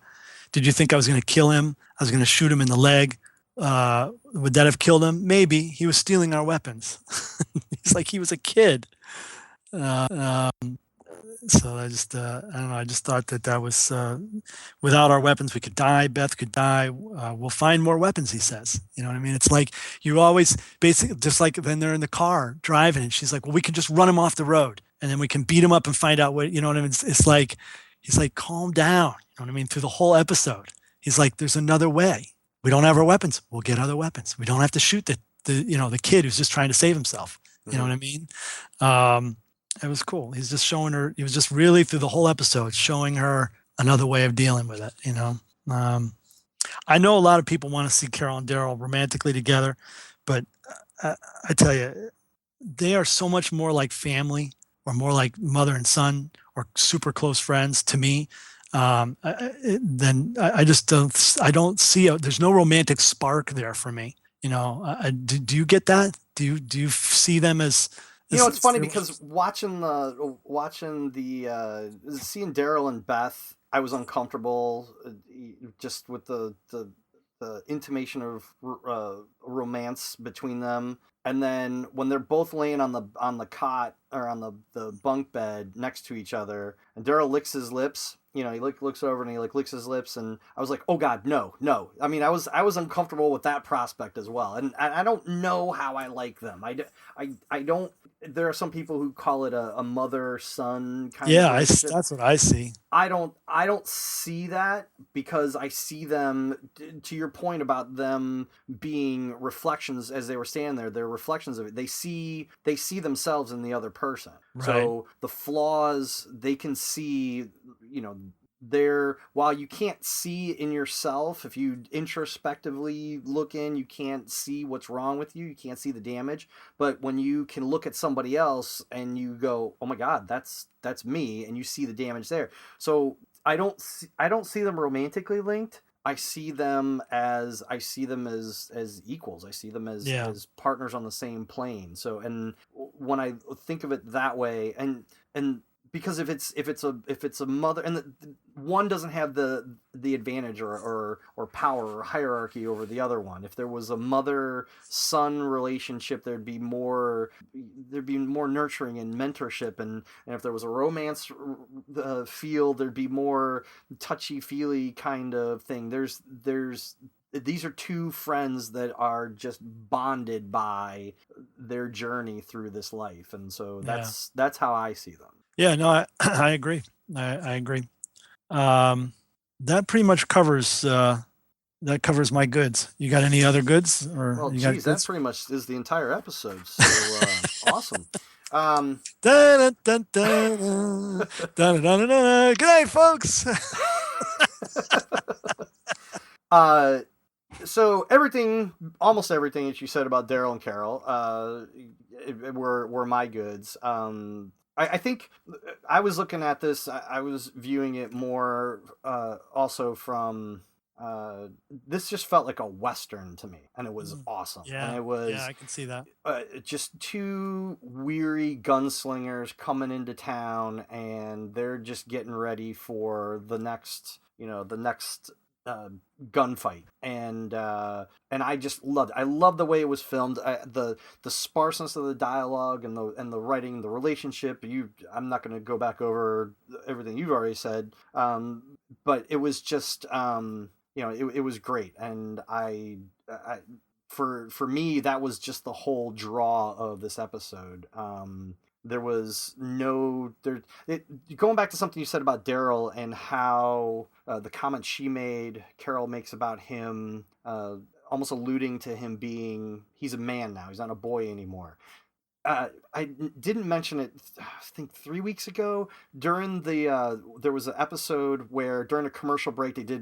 did you think I was going to kill him? I was going to shoot him in the leg. Would that have killed him? Maybe. He was stealing our weapons." He's like, he was a kid. So I just, I don't know. I just thought that was, without our weapons, we could die. Beth could die. We'll find more weapons, he says. You know what I mean? It's like, you always basically, just like when they're in the car driving, and she's like, "Well, we can just run him off the road, and then we can beat him up and find out what," you know what I mean? It's like, he's like, "Calm down." You know what I mean? Through the whole episode, he's like, "There's another way. We don't have our weapons. We'll get other weapons. We don't have to shoot the kid who's just trying to save himself." You know what I mean? It was cool. He's just showing her. He was just really through the whole episode showing her another way of dealing with it. I know a lot of people want to see Carol and Daryl romantically together, but I tell you, they are so much more like family, or more like mother and son, or super close friends to me. Then I just don't. I don't see there's no romantic spark there for me. Do you get that? Do you see them as? It's funny because watching the seeing Daryl and Beth I was uncomfortable just with the intimation of romance between them. And then when they're both laying on the cot or on the bunk bed next to each other, and Daryl licks his lips, he looks over and he licks his lips, and I was like, oh God, no, no. I mean, I was uncomfortable with that prospect as well, and I don't know how I like them. I don't. There are some people who call it a mother son kind of relationship. That's what I see. I don't see that, because I see them, to your point about them being reflections as they were standing there. They're reflections of it. They see themselves in the other person. Right. So the flaws they can see, while you can't see in yourself, if you introspectively look in, you can't see what's wrong with you. You can't see the damage. But when you can look at somebody else and you go, oh my God, that's me, and you see the damage there. So I don't see them romantically linked. I see them as equals. I see them as partners on the same plane. So, and when I think of it that way, and because if it's a mother, and one doesn't have the advantage or power or hierarchy over the other one. If there was a mother-son relationship, there'd be more nurturing and mentorship, and if there was a romance field, there'd be more touchy-feely kind of thing. These are two friends that are just bonded by their journey through this life, and so that's how I see them. Yeah, no, I agree. I agree. That pretty much covers my goods. You got any other goods? Or well, you got geez, that goods? pretty much is the entire episode. So awesome. Dun, dun, dun, dun, dun, dun, dun, dun. Good night, folks. So almost everything that you said about Daryl and Carol, were my goods. I think I was looking at this. I was viewing it more also from. This just felt like a Western to me, and it was awesome. Yeah, and it was. Yeah, I can see that. Just two weary gunslingers coming into town, and they're just getting ready for the next gunfight, and I just loved it. I love the way it was filmed, the sparseness of the dialogue and the writing, the relationship. I'm not going to go back over everything you've already said, but it was just it was great, and for me, that was just the whole draw of this episode. There was going back to something you said about Daryl and how the comment Carol makes about him, almost alluding to him he's a man now, he's not a boy anymore. I didn't mention it, I think 3 weeks ago during there was an episode where during a commercial break they do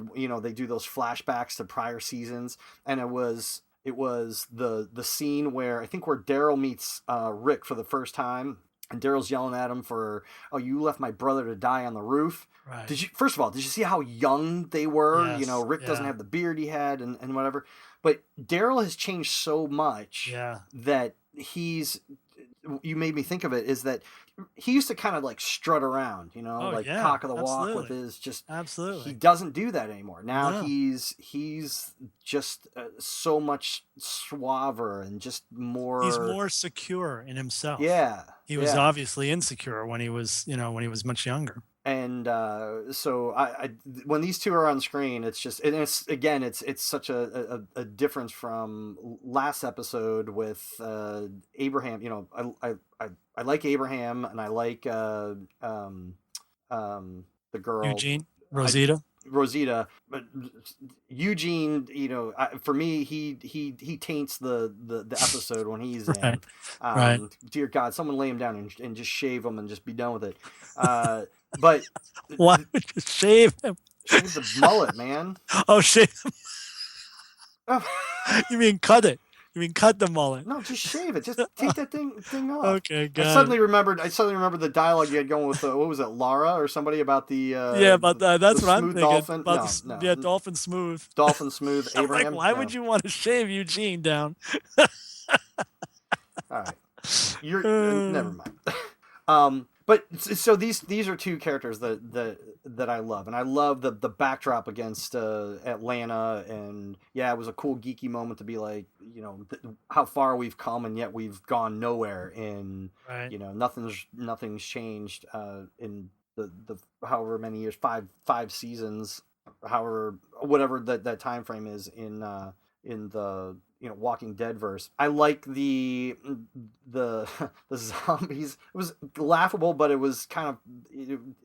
those flashbacks to prior seasons, and it was the scene where Daryl meets Rick for the first time, and Daryl's yelling at him for, oh, you left my brother to die on the roof. Right. First of all, did you see how young they were? Yes, Rick doesn't have the beard he had and whatever. But Daryl has changed so much that you made me think of it, is that he used to kind of like strut around, cock of the walk with his absolutely. He doesn't do that anymore. Now he's just so much suaver and just more. He's more secure in himself. Yeah, he was obviously insecure when he was much younger. And so I when these two are on screen, it's just, and it's such a difference from last episode with Abraham. I like Abraham, and I like the girl Rosita, but Eugene, for me, he taints the episode when he's in. Right. Dear God, someone lay him down and just shave him and just be done with it. But why would you shave him? Shave the mullet, man. Oh, shave him. You mean cut it? You mean cut the mullet? No, just shave it. Just take that thing off. Okay, good. I suddenly remembered the dialogue you had going with what was it, Laura or somebody about the about that's what I'm thinking. Dolphin. About Dolphin Smooth. Dolphin Smooth. Abraham. Why would you want to shave Eugene down? All right, you're never mind. But so these are two characters that I love, and I love the backdrop against Atlanta, and yeah, it was a cool geeky moment to be like, how far we've come, and yet we've gone nowhere, and Right. nothing's changed in the however many years, five seasons, however whatever that time frame is in the Walking Dead verse. I like the the zombies. It was laughable, but it was kind of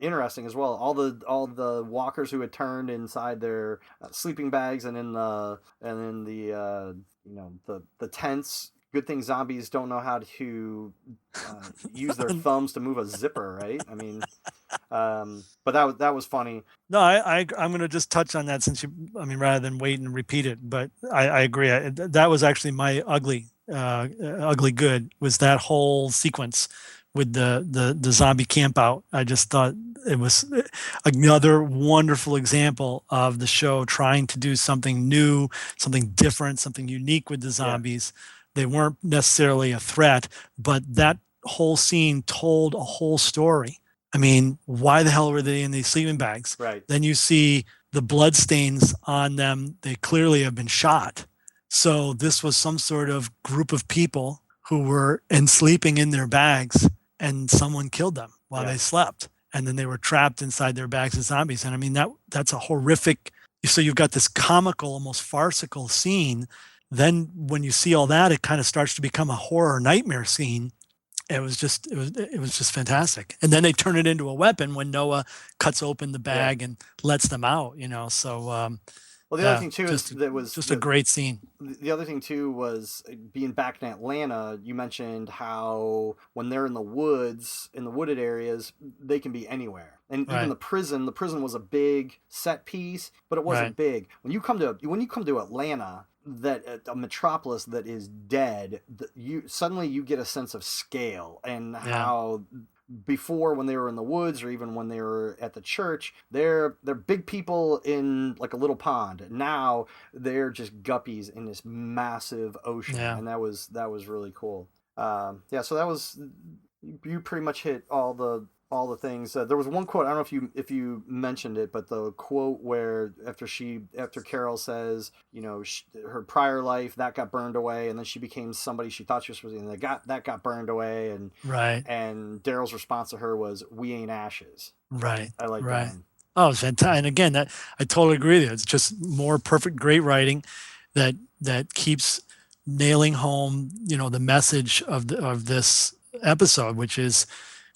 interesting as well. All the walkers who had turned inside their sleeping bags and in the the tents. Good thing zombies don't know how to use their thumbs to move a zipper, right? I mean, but that was funny. No, I'm going to just touch on that since rather than wait and repeat it, but I agree. That was actually my ugly good was that whole sequence with the zombie camp out. I just thought it was another wonderful example of the show trying to do something new, something different, something unique with the zombies. They weren't necessarily a threat, but that whole scene told a whole story. I mean, why the hell were they in these sleeping bags? Right. Then you see the blood stains on them. They clearly have been shot. So this was some sort of group of people who were sleeping in their bags, and someone killed them while they slept. And then they were trapped inside their bags as zombies. And I mean, that's a horrific. So you've got this comical, almost farcical scene. Then when you see all that, it kind of starts to become a horror nightmare scene. It was just fantastic. And then they turn it into a weapon when Noah cuts open the bag and lets them out, So, well, the other thing too is that was just a great scene. The other thing too was being back in Atlanta. You mentioned how when they're in the woods, in the wooded areas, they can be anywhere. And even the prison was a big set piece, but it wasn't big. When you come to Atlanta, that a metropolis that is dead, you suddenly get a sense of scale and how before, when they were in the woods or even when they were at the church, they're big people in like a little pond. Now they're just guppies in this massive ocean, and that was really cool. So that was, you pretty much hit all the things. There was one quote, I don't know if you mentioned it, but the quote where after Carol says, her prior life that got burned away, and then she became somebody she thought she was supposed to be, and that got burned away, and and Daryl's response to her was, "We ain't ashes." Right. I like that. Oh, it's fantastic. And again, that I totally agree with you. It's just more perfect, great writing that keeps nailing home, the message of this episode, which is,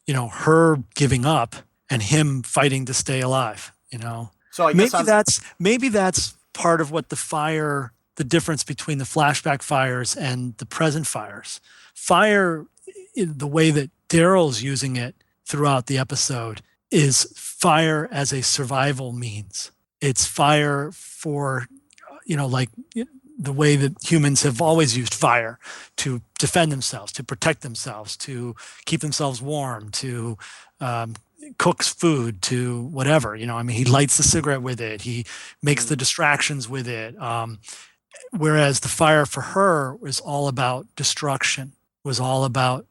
her giving up and him fighting to stay alive, So I guess maybe that's part of what the difference between the flashback fires and the present fires. Fire, the way that Daryl's using it throughout the episode, is fire as a survival means. It's fire for, like the way that humans have always used fire to defend themselves, to protect themselves, to keep themselves warm, to cooks food, to whatever. He lights the cigarette with it. He makes the distractions with it. Whereas the fire for her was all about destruction, was all about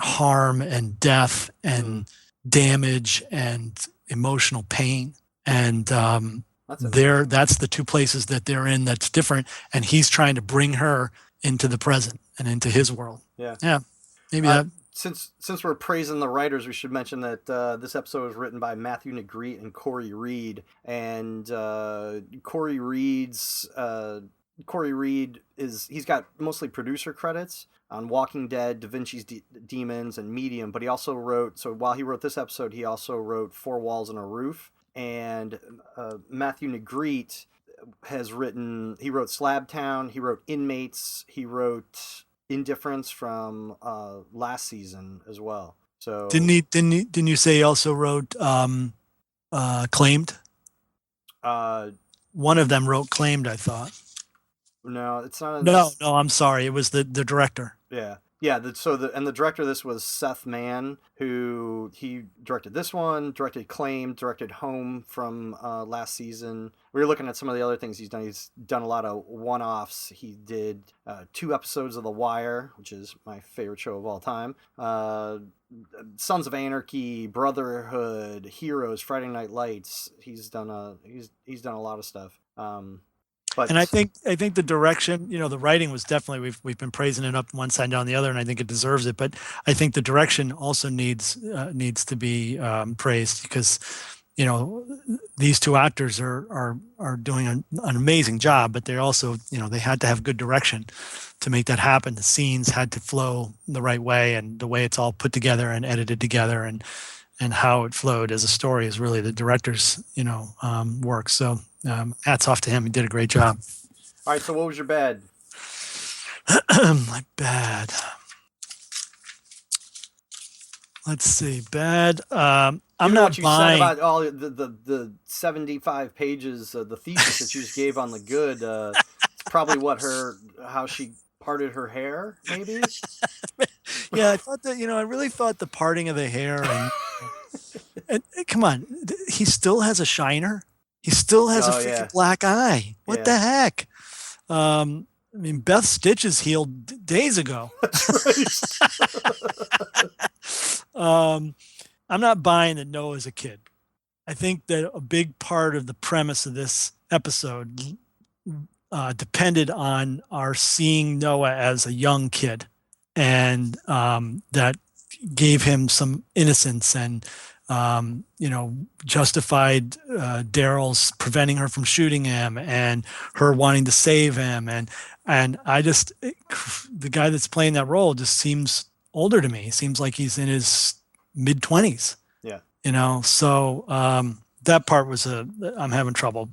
harm and death and damage and emotional pain. And that's the two places that they're in that's different, and he's trying to bring her into the present and into his world. Maybe that. Since we're praising the writers, we should mention that this episode was written by Matthew Negrete and Corey Reed, and Corey Reed he's got mostly producer credits on Walking Dead, Da Vinci's Demons, and Medium, but he also wrote, so while he wrote this episode, he also wrote Four Walls and a Roof. And Matthew Negrete he wrote Slabtown, he wrote Inmates, he wrote Indifference from last season as well. So didn't you say he also wrote Claimed? One of them wrote Claimed, I thought. No, it's not. No, I'm sorry. It was the director. Yeah. Yeah, the director of this was Seth Mann, who he directed this one, directed Claim, directed Home from last season. We were looking at some of the other things he's done. He's done a lot of one-offs. He did 2 episodes of The Wire, which is my favorite show of all time. Sons of Anarchy, Brotherhood, Heroes, Friday Night Lights. He's done he's done a lot of stuff. But And I think the direction, the writing was definitely, we've been praising it up one side down the other, and I think it deserves it. But I think the direction also needs to be praised, because these 2 actors are doing an amazing job, but they also they had to have good direction to make that happen. The scenes had to flow the right way, and the way it's all put together and edited together, and how it flowed as a story is really the director's work. So hats off to him. He did a great job. all right, so what was your bad? My bad. Let's see. Bad. I'm Given not what you buying. said about all the 75 pages of the thesis that you just gave on the good. It's probably how she parted her hair, maybe. Yeah, I thought that. I really thought the parting of the hair and come on, he still has a shiner. He still has a freaking black eye. What the heck? I mean, Beth Stitches healed days ago. That's right. I'm not buying that Noah's a kid. I think that a big part of the premise of this episode depended on our seeing Noah as a young kid, and that gave him some innocence and justified Daryl's preventing her from shooting him and her wanting to save him, and the guy that's playing that role just seems older to me. He seems like he's in his mid-20s. Yeah. So that part was I'm having trouble.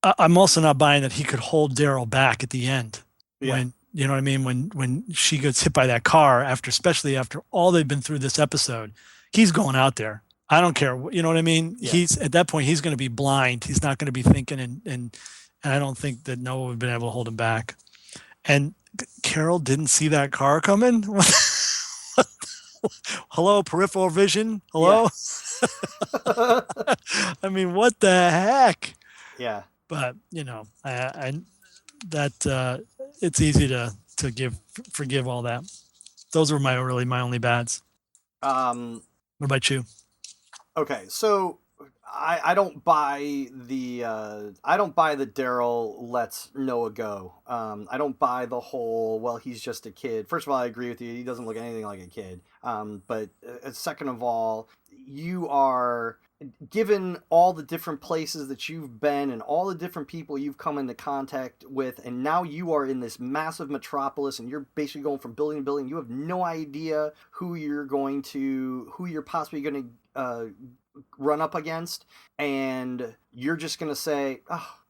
I'm also not buying that he could hold Daryl back at the end when what I mean, when she gets hit by that car, especially after all they've been through this episode. He's going out there. I don't care. You know what I mean? Yeah. He's at that point, he's going to be blind. He's not going to be thinking, and I don't think that Noah would have been able to hold him back. And Carol didn't see that car coming. Hello, peripheral vision. Hello. Yeah. I mean, what the heck? Yeah. But it's easy to forgive all that. Those were my only bads. What about you? Okay, so I don't buy the Daryl lets Noah go. I don't buy the whole he's just a kid. First of all, I agree with you. He doesn't look anything like a kid. But second of all, you are given all the different places that you've been and all the different people you've come into contact with, and now you are in this massive metropolis and you're basically going from building to building. You have no idea who you're possibly going to run up against, and you're just going to say,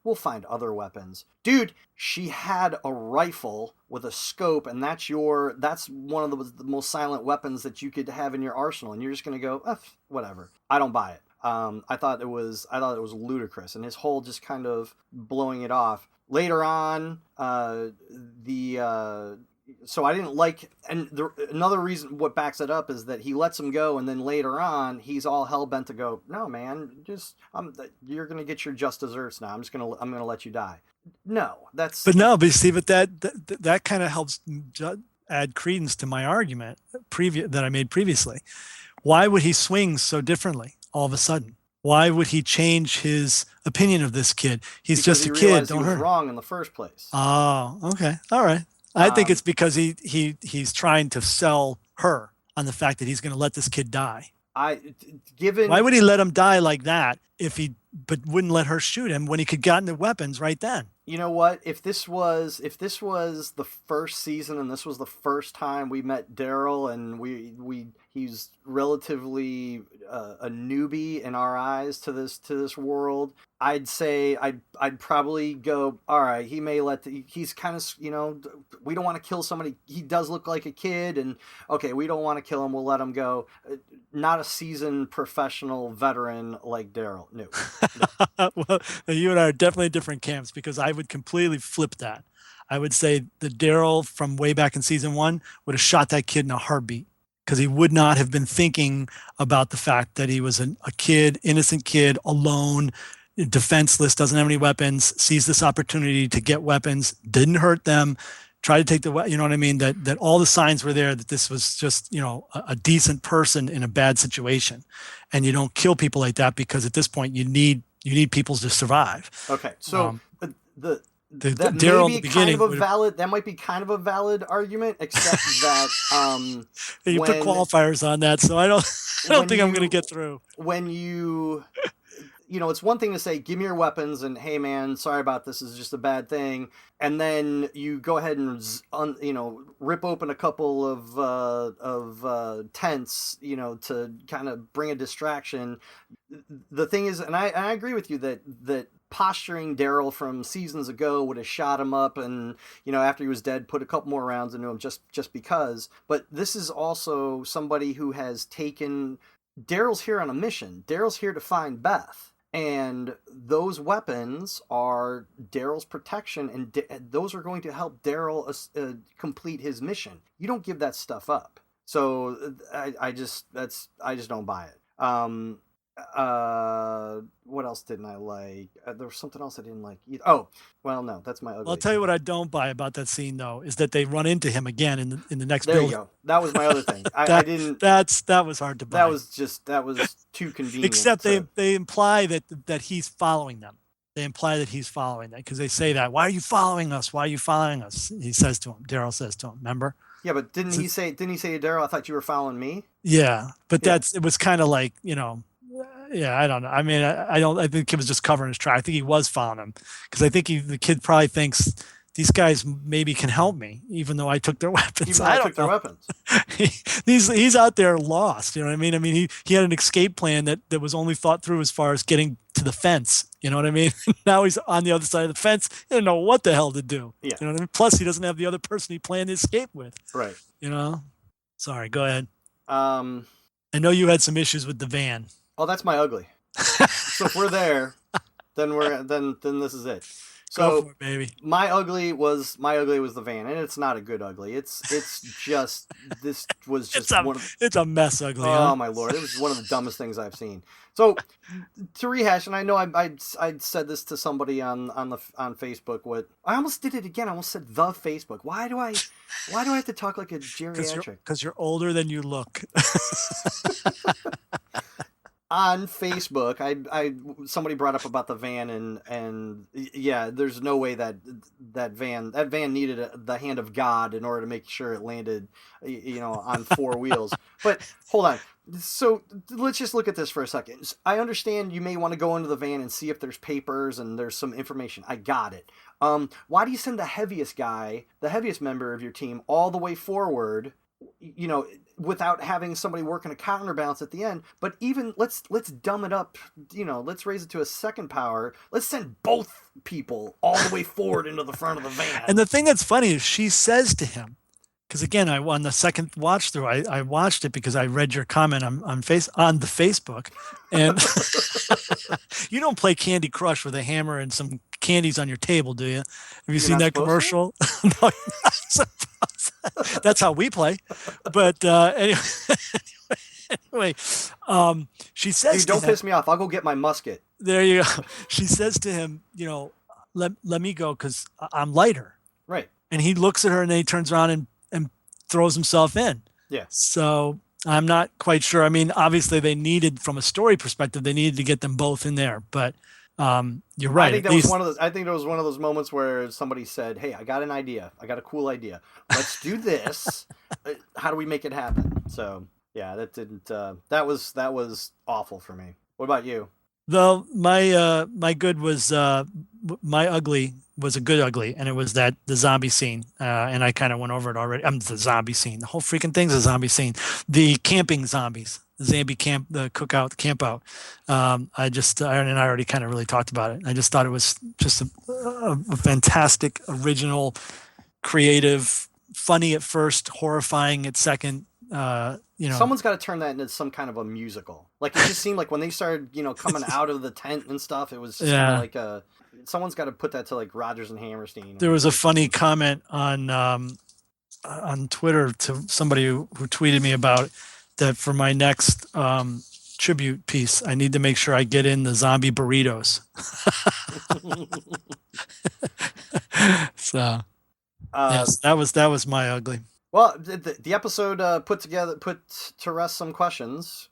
we'll find other weapons. Dude, she had a rifle with a scope, and that's one of the most silent weapons that you could have in your arsenal, and you're just going to go, whatever. I don't buy it. I thought it was ludicrous, and his whole just kind of blowing it off. Later on, so I didn't like, and another reason what backs it up is that he lets him go, and then later on he's all hell bent to go, no man, you're gonna get your just desserts now. I'm gonna let you die. No, but that kind of helps add credence to my argument that I made previously. Why would he swing so differently all of a sudden? Why would he change his opinion of this kid? He's just a kid. Don't hurt. He was wrong in the first place. Oh, okay, all right. I think it's because he's trying to sell her on the fact that he's going to let this kid die. Why would he let him die like that but wouldn't let her shoot him when he could gotten the weapons right then? You know what? If this was the first season and this was the first time we met Daryl, and he's relatively a newbie in our eyes to this world, I'd say I'd probably go, all right, he may he's kind of, we don't want to kill somebody. He does look like a kid, and okay, we don't want to kill him. We'll let him go. Not a seasoned professional veteran like Daryl. No. Well, you and I are definitely different camps, because I would completely flip that. I would say that Daryl from way back in season 1 would have shot that kid in a heartbeat, because he would not have been thinking about the fact that he was a kid, innocent kid, alone, defenseless, doesn't have any weapons, sees this opportunity to get weapons, didn't hurt them, try to take you know what I mean? That all the signs were there that this was just, a decent person in a bad situation. And you don't kill people like that, because at this point you need people to survive. Okay. So that Daryl may be kind of a valid, that might be kind of a valid argument, except that you put qualifiers on that, so I don't think I'm going to get through. When it's one thing to say, give me your weapons, and hey man, sorry about this, is just a bad thing, and then you go ahead and rip open a couple of tents, to kind of bring a distraction. The thing is, and I agree with you that posturing Daryl from seasons ago would have shot him up, and after he was dead, put a couple more rounds into him just because. But this is also somebody who has taken. Daryl's here on a mission. Daryl's here to find Beth, and those weapons are Daryl's protection, and those are going to help Daryl complete his mission. You don't give that stuff up. So I just don't buy it. What else didn't I like? There was something else I didn't like either. Oh, well, no, that's my ugly. I'll tell you what I don't buy about that scene, though, is that they run into him again in the next there building. You go. That was my other thing. I didn't. That was hard to buy. That was too convenient. Except they imply that he's following them. They imply that he's following them, because they say that. Why are you following us? Why are you following us? He says to him. Daryl says to him. Remember? Yeah, but didn't he say to Daryl, I thought you were following me? Yeah, but it was kind of like, yeah, I don't know. I mean, I think he was just covering his track. I think he was following him, because I think the kid probably thinks these guys maybe can help me, even though I took their weapons. I took their weapons. He's out there lost. You know what I mean? I mean, he had an escape plan that was only thought through as far as getting to the fence. You know what I mean? Now he's on the other side of the fence. He didn't know what the hell to do. Yeah. You know what I mean? Plus, he doesn't have the other person he planned to escape with. Right. Sorry. Go ahead. I know you had some issues with the van. Oh, that's my ugly. So if we're there, then this is it. So go for it, baby. My ugly was the van, and it's not a good ugly. It's just this was just it's a mess ugly. Oh my lord, it was one of the dumbest things I've seen. So to rehash, and I know I said this to somebody on Facebook. I almost did it again. I almost said the Facebook. Why do I have to talk like a geriatric? Because you're older than you look. On Facebook, somebody brought up about the van, and yeah, there's no way that van needed the hand of God in order to make sure it landed, on four wheels. But hold on, so let's just look at this for a second. I understand you may want to go into the van and see if there's papers and there's some information. I got it. Why do you send the heaviest member of your team all the way forward? Without having somebody working a counterbalance at the end. But even let's dumb it up, let's raise it to a second power. Let's send both people all the way forward into the front of the van. And the thing that's funny is she says to him, because again, on the second watch through, I watched it because I read your comment on the Facebook, and you don't play Candy Crush with a hammer and some candies on your table, do you? Have you seen that commercial? No, you're not supposed to. That's how we play. But anyway, she says, "Dude, don't piss me off. I'll go get my musket." There you go. She says to him, let me go because I'm lighter. Right. And he looks at her, and then he turns around and throws himself in. Yeah. So I'm not quite sure. I mean, obviously from a story perspective, they needed to get them both in there, but you're right. I think that was one of those moments where somebody said, "Hey, I got an idea. I got a cool idea. Let's do this. How do we make it happen?" So yeah, that didn't. That was awful for me. What about you? Though my good was my ugly was a good ugly, and it was the zombie scene, and I kind of went over it already. The zombie scene. The whole freaking thing's a zombie scene. The camping zombies. Zambi camp, the cookout, camp out. And I already kind of really talked about it. I just thought it was just a fantastic, original, creative, funny at first, horrifying at second. Someone's got to turn that into some kind of a musical. Like it just seemed like when they started, coming out of the tent and stuff, it was just kind of like someone's got to put that to like Rodgers and Hammerstein. There was a funny comment on Twitter to somebody who tweeted me about that for my next tribute piece, I need to make sure I get in the zombie burritos. So yes, that was my ugly. Well, the episode put to rest some questions.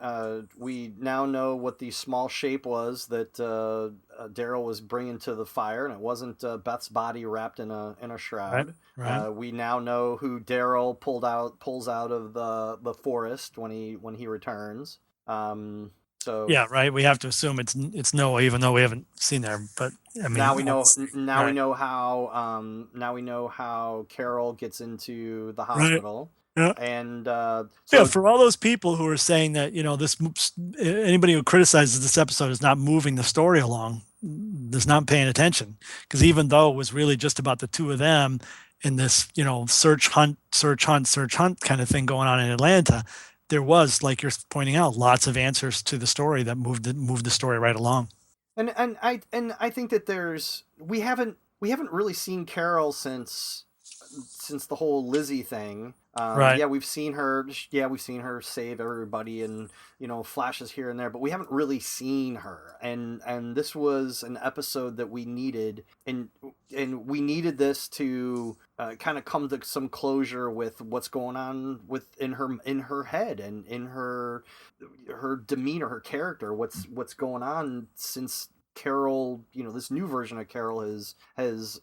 We now know what the small shape was that Daryl was bringing to the fire, and it wasn't Beth's body wrapped in a shroud. Right. We now know who Daryl pulls out of the forest when he returns. So yeah, right. We have to assume it's Noah, even though we haven't seen there. But I mean, now we know. Now right. we know how. Now we know how Carol gets into the hospital. Yeah. And for all those people who are saying that anybody who criticizes this episode is not moving the story along, is not paying attention, because even though it was really just about the two of them in this search hunt kind of thing going on in Atlanta, there was, like you're pointing out, lots of answers to the story that moved the story right along. And I think that we haven't really seen Carol since the whole Lizzie thing. Right. Yeah, we've seen her save everybody, and flashes here and there, but we haven't really seen her. And this was an episode that we needed, and we needed this to kind of come to some closure with what's going on in her head and in her demeanor, her character. What's going on since Carol, this new version of Carol has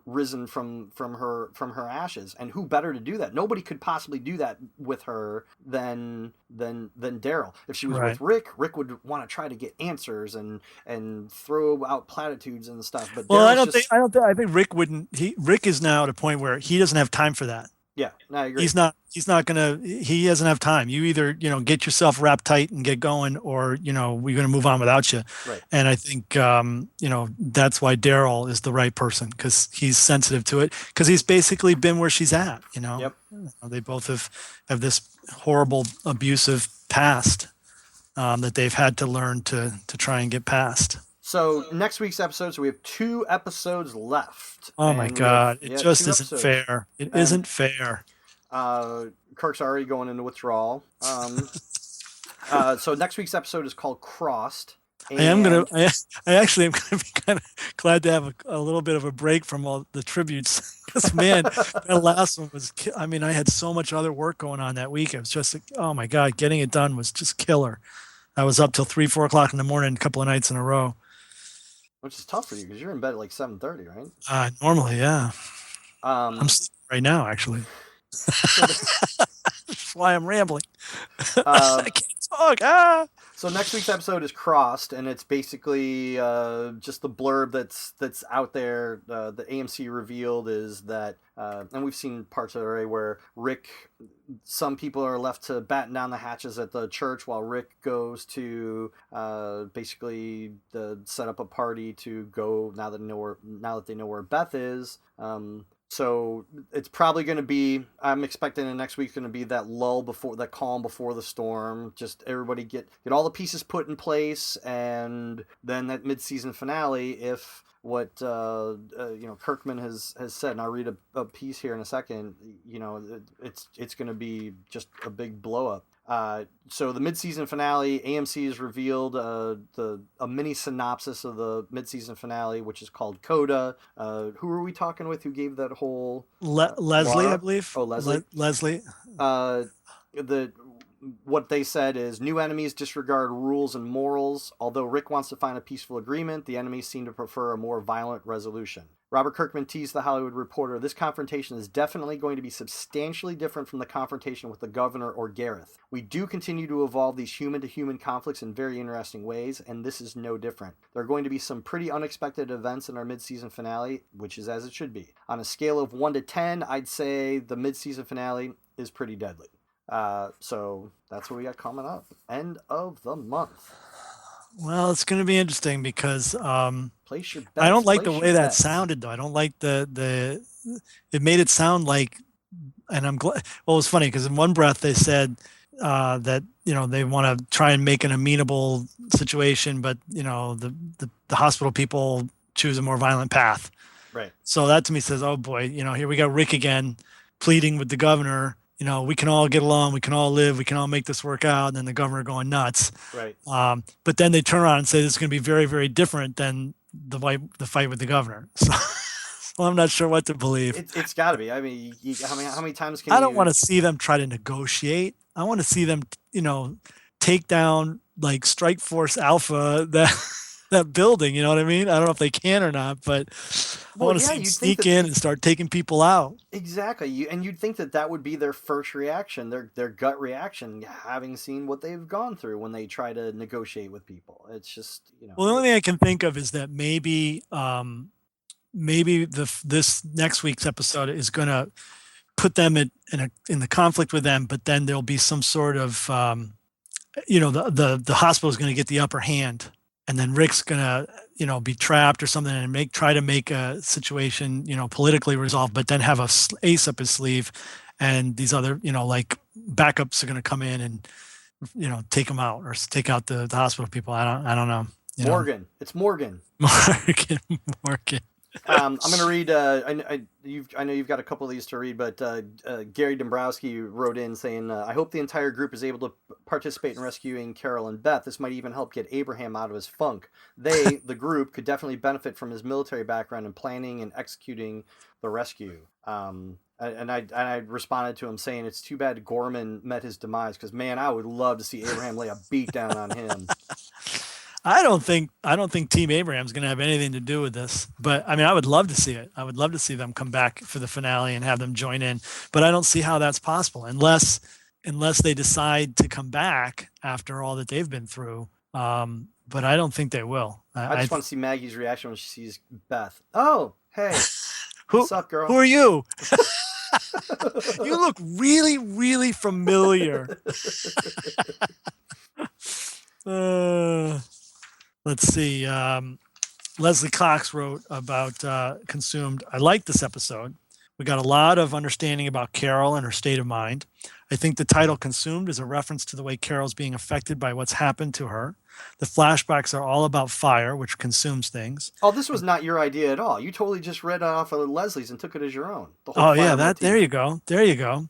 risen from her ashes, and who better to do that? Nobody could possibly do that with her than Daryl. If she was with Rick would want to try to get answers and throw out platitudes and stuff. But well, Daryl's I think Rick wouldn't. Rick is now at a point where he doesn't have time for that. Yeah, no, I agree. He doesn't have time. You either, get yourself wrapped tight and get going, or, we're going to move on without you. Right. And I think, that's why Daryl is the right person, because he's sensitive to it, because he's basically been where she's at, Yep. They both have this horrible, abusive past that they've had to learn to try and get past. So next week's episode, so we have 2 episodes left. Oh my God. It just isn't fair. It isn't fair. Kirk's already going into withdrawal. So next week's episode is called Crossed. I actually am gonna be kind of glad to have a little bit of a break from all the tributes. Because man, that last one was. I mean, I had so much other work going on that week. It was just, oh my God, getting it done was just killer. I was up till 3-4 o'clock in the morning, a couple of nights in a row. Which is tough for you because you're in bed at like 7:30, right? Normally, yeah. I'm sleeping right now, actually. That's why I'm rambling. I can't talk. So next week's episode is Crossed, and it's basically just the blurb that's out there. The AMC revealed is that, and we've seen parts of it already, where some people are left to batten down the hatches at the church while Rick goes to basically set up a party to go now that they know where Beth is. So it's probably going to be, I'm expecting the next week's going to be that calm before the storm. Just everybody get all the pieces put in place, and then that mid-season finale, if what Kirkman has said, and I'll read a piece here in a second, it's going to be just a big blow up. So the mid-season finale, AMC has revealed a mini synopsis of the mid-season finale, which is called Coda. Who were we talking with? Who gave that whole Leslie, Laura? I believe. Oh, Leslie. Leslie. What they said is, new enemies disregard rules and morals. Although Rick wants to find a peaceful agreement, the enemies seem to prefer a more violent resolution. Robert Kirkman teased The Hollywood Reporter, this confrontation is definitely going to be substantially different from the confrontation with the governor or Gareth. We do continue to evolve these human-to-human conflicts in very interesting ways, and this is no different. There are going to be some pretty unexpected events in our mid-season finale, which is as it should be. On a scale of 1 to 10, I'd say the mid-season finale is pretty deadly. So that's what we got coming up. End of the month. Well, it's going to be interesting because Place your bets. I don't like the Place way your that bets. sounded, though. I don't like it made it sound like, and I'm glad. Well, it was funny because in one breath they said that they want to try and make an amenable situation, but the hospital people choose a more violent path. Right. So that to me says, oh boy, here we got Rick again pleading with the governor, we can all get along, we can all live, we can all make this work out. And then the governor going nuts. Right. But then they turn around and say this is going to be very, very different than the fight with the governor. So I'm not sure what to believe. It's got to be. I mean, how many times can I don't want to see them try to negotiate. I want to see them, take down like Strike Force Alpha, that building. You know what I mean? I don't know if they can or not, but I want to see them sneak in and start taking people out. Exactly. You'd think that would be their first reaction, their gut reaction, having seen what they've gone through when they try to negotiate with people. It's just, Well, the only thing I can think of is that maybe this next week's episode is going to put them in the conflict with them, but then there'll be some sort of, the hospital is going to get the upper hand, and then Rick's going to, be trapped or something and try to make a situation, politically resolved, but then have a ace up his sleeve, and these other, like backups are going to come in and, take them out or take out the hospital people. I don't know. Morgan. It's Morgan. Morgan. I'm going to read. I know you've got a couple of these to read, but Gary Dombrowski wrote in saying, "I hope the entire group is able to participate in rescuing Carol and Beth. This might even help get Abraham out of his funk. They, the group, could definitely benefit from his military background in planning and executing the rescue." And I responded to him saying, "It's too bad Gorman met his demise, because man, I would love to see Abraham lay a beat down on him." I don't think Team Abraham's going to have anything to do with this, but I mean, I would love to see it. I would love to see them come back for the finale and have them join in, but I don't see how that's possible unless they decide to come back after all that they've been through. But I don't think they will. I just want to see Maggie's reaction when she sees Beth. Oh, hey, what's up, girl? Who are you? You look really, really familiar. Let's see. Leslie Cox wrote about Consumed. I like this episode. We got a lot of understanding about Carol and her state of mind. I think the title Consumed is a reference to the way Carol's being affected by what's happened to her. The flashbacks are all about fire, which consumes things. Oh, this was not your idea at all. You totally just read it off of Leslie's and took it as your own. Oh, yeah. There you go. There you go.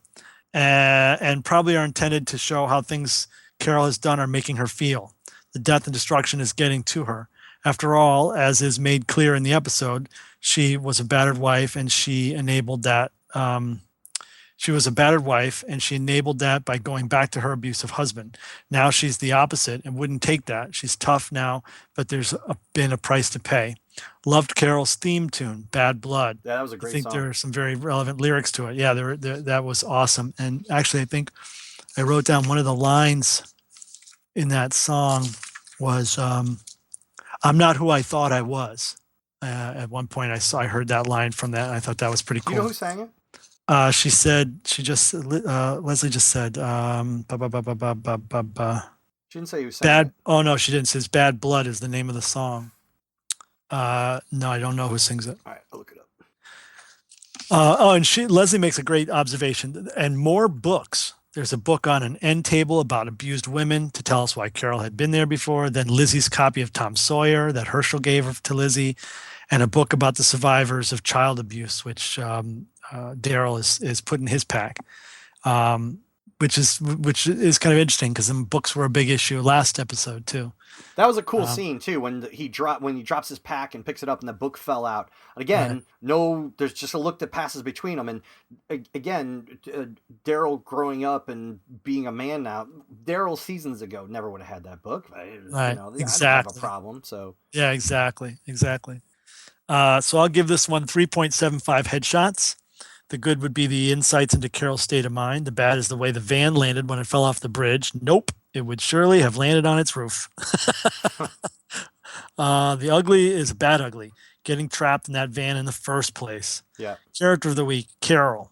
And probably are intended to show how things Carol has done are making her feel. The death and destruction is getting to her. After all, as is made clear in the episode, she was a battered wife, and she enabled that. She was a battered wife, and she enabled that by going back to her abusive husband. Now she's the opposite and wouldn't take that. She's tough now, but there's been a price to pay. Loved Carol's theme tune, "Bad Blood." Yeah, that was a great song. I think there are some very relevant lyrics to it. Yeah, that was awesome. And actually, I think I wrote down one of the lines in that song was, "I'm not who I thought I was." At one point, I heard that line from that. And I thought that was pretty cool. Do you know who sang it? Leslie just said, She didn't say who sang it. Oh no, she didn't. It says "Bad Blood" is the name of the song. No, I don't know who sings it. All right, I'll look it And up. Leslie makes a great observation. And more books. There's a book on an end table about abused women to tell us why Carol had been there before. Then Lizzie's copy of Tom Sawyer that Herschel gave to Lizzie, and a book about the survivors of child abuse, which Daryl is put in his pack, which is kind of interesting because the books were a big issue last episode too. That was a cool scene too when he drops his pack and picks it up and the book fell out. And again, there's just a look that passes between them. And again, Daryl growing up and being a man now, Daryl seasons ago never would have had that book. Right, exactly. I don't have a problem. So yeah, exactly. So I'll give this one 3.75 headshots. The good would be the insights into Carol's state of mind. The bad is the way the van landed when it fell off the bridge. Nope, it would surely have landed on its roof. The ugly is bad ugly, getting trapped in that van in the first place. Yeah. Character of the week, Carol.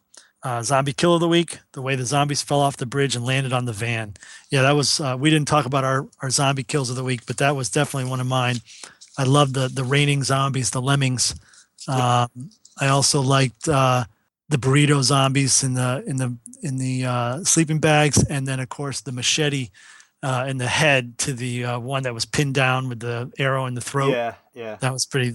Zombie kill of the week, the way the zombies fell off the bridge and landed on the van. Yeah, that was, we didn't talk about our zombie kills of the week, but that was definitely one of mine. I love the raining zombies, the lemmings. I also liked the burrito zombies in the sleeping bags, and then of course the machete in the head to the one that was pinned down with the arrow in the throat. Yeah. That was pretty.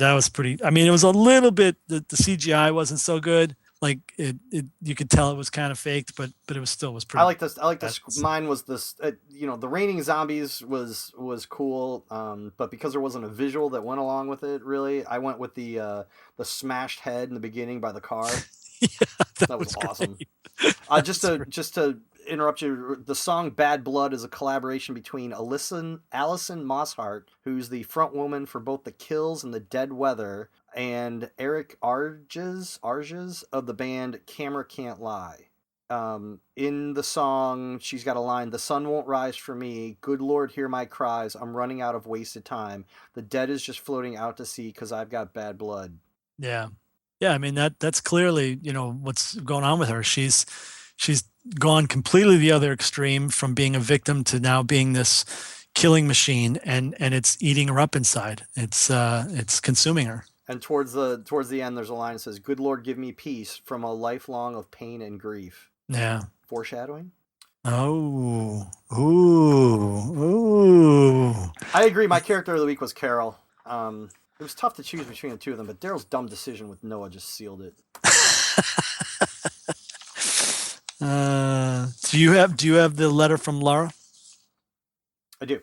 I mean, it was a little bit. The CGI wasn't so good. Like you could tell it was kind of faked, but it was I pretty. like this. I like this. That's, Mine was this. The raining zombies was cool. But because there wasn't a visual that went along with it, really, I went with the smashed head in the beginning by the car. yeah, That was awesome. Just That's to great. just to interrupt you, the song "Bad Blood" is a collaboration between Allison Mosshart, who's the front woman for both the Kills and the Dead Weather, and Eric Arges of the band Camera Can't Lie. In the song, she's got a line: "The sun won't rise for me. Good Lord, hear my cries. I'm running out of wasted time. The dead is just floating out to sea because I've got bad blood." Yeah. Yeah, I mean that's clearly, what's going on with her. She's gone completely the other extreme from being a victim to now being this killing machine, and it's eating her up inside. It's consuming her. And towards the end, there's a line that says, "Good Lord, give me peace from a lifelong of pain and grief." Yeah. Foreshadowing. Oh. Ooh. Ooh. I agree. My character of the week was Carol. It was tough to choose between the two of them, but Daryl's dumb decision with Noah just sealed it. Do you have the letter from Laura? I do.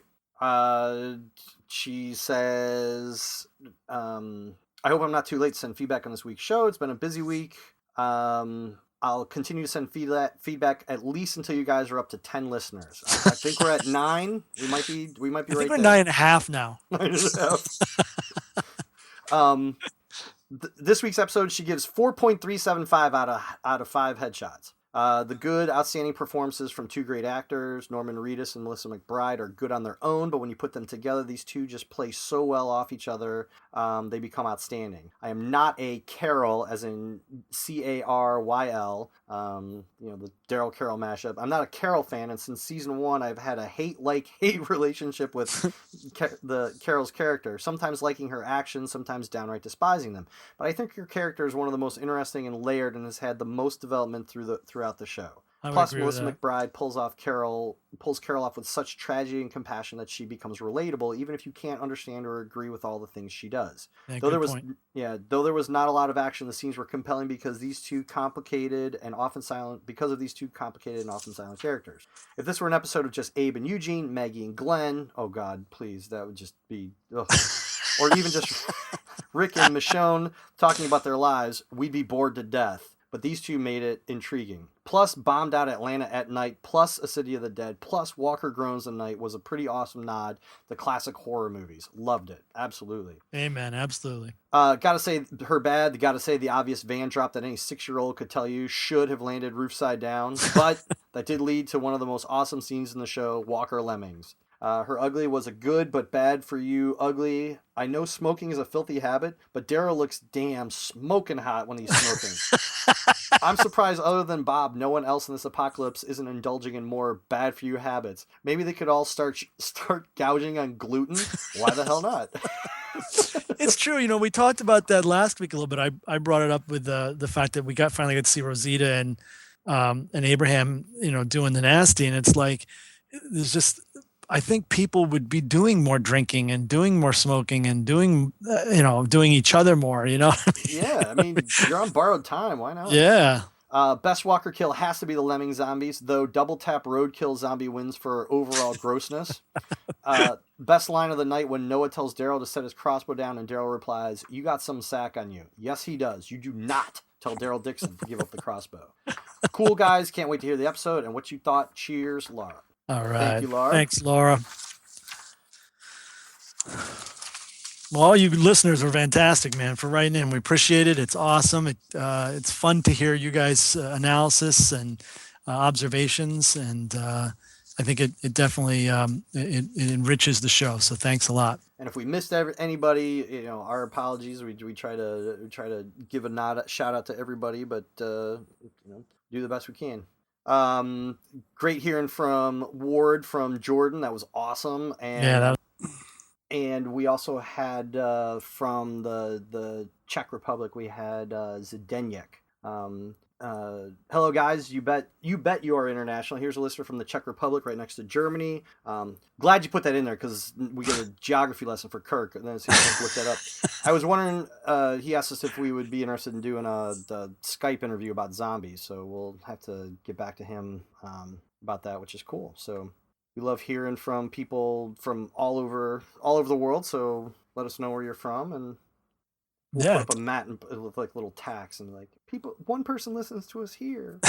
She says, "I hope I'm not too late to send feedback on this week's show. It's been a busy week. I'll continue to send feedback at least until you guys are up to 10 listeners. I think we're at 9. We might be I think right we're there. 9.5 now. 9.5. This week's episode, she gives 4.375 out of 5 headshots. The good, outstanding performances from two great actors, Norman Reedus and Melissa McBride, are good on their own, but when you put them together, these two just play so well off each other, they become outstanding. I am not a Carol, as in Caryl, the Daryl Carroll mashup. I'm not a Carol fan, and since season 1, I've had a hate relationship with Carol's character, sometimes liking her actions, sometimes downright despising them. But I think your character is one of the most interesting and layered, and has had the most development throughout the show. I would Plus, agree with Melissa that. McBride pulls Carol off with such tragedy and compassion that she becomes relatable, even if you can't understand or agree with all the things she does. Yeah, Though good there was point. though there was not a lot of action, the scenes were compelling because of these two complicated and often silent characters. If this were an episode of just Abe and Eugene, Maggie and Glenn, oh God, please, that would just be, ugh. Or even just Rick and Michonne talking about their lives, we'd be bored to death. But these two made it intriguing. Plus, Bombed Out Atlanta at Night, plus A City of the Dead, plus Walker Groans at Night was a pretty awesome nod to classic horror movies. Loved it. Absolutely. Amen. Absolutely. Gotta say her bad. Gotta say the obvious van drop that any 6-year-old could tell you should have landed roof side down. But that did lead to one of the most awesome scenes in the show, Walker Lemmings. Her ugly was a good but bad for you ugly. I know smoking is a filthy habit, but Daryl looks damn smoking hot when he's smoking. I'm surprised other than Bob, no one else in this apocalypse isn't indulging in more bad for you habits. Maybe they could all start gouging on gluten. Why the hell not? It's true. We talked about that last week a little bit. I brought it up with the fact that we finally got to see Rosita and Abraham, doing the nasty, and it's like there's just. I think people would be doing more drinking and doing more smoking and doing each other more. Yeah, I mean, you're on borrowed time. Why not? Yeah. Best Walker kill has to be the Lemming zombies, though double tap roadkill zombie wins for overall grossness. Best line of the night when Noah tells Daryl to set his crossbow down and Daryl replies, "You got some sack on you." Yes, he does. You do not tell Daryl Dixon to give up the crossbow. Cool, guys. Can't wait to hear the episode and what you thought. Cheers, Laura. All right. Thank you, Laura. Thanks, Laura. Well, all you listeners are fantastic, man, for writing in. We appreciate it. It's awesome. It's fun to hear you guys' analysis and observations, and I think it definitely it enriches the show. So thanks a lot. And if we missed anybody, our apologies. We try to give a shout out to everybody, but do the best we can. Great hearing from Ward from Jordan. That was awesome. And Yeah. And we also had from the Czech Republic, we had Zdeněk. hello guys, you bet you are international. Here's a listener from the Czech Republic, right next to Germany. Glad you put that in there because we get a geography lesson for Kirk, and then so he can look that up. I was wondering. He asked us if we would be interested in doing the Skype interview about zombies, so we'll have to get back to him about that, which is cool. So we love hearing from people from all over the world. So let us know where you're from, and we'll put up a mat and with like little tacks and like people. One person listens to us here,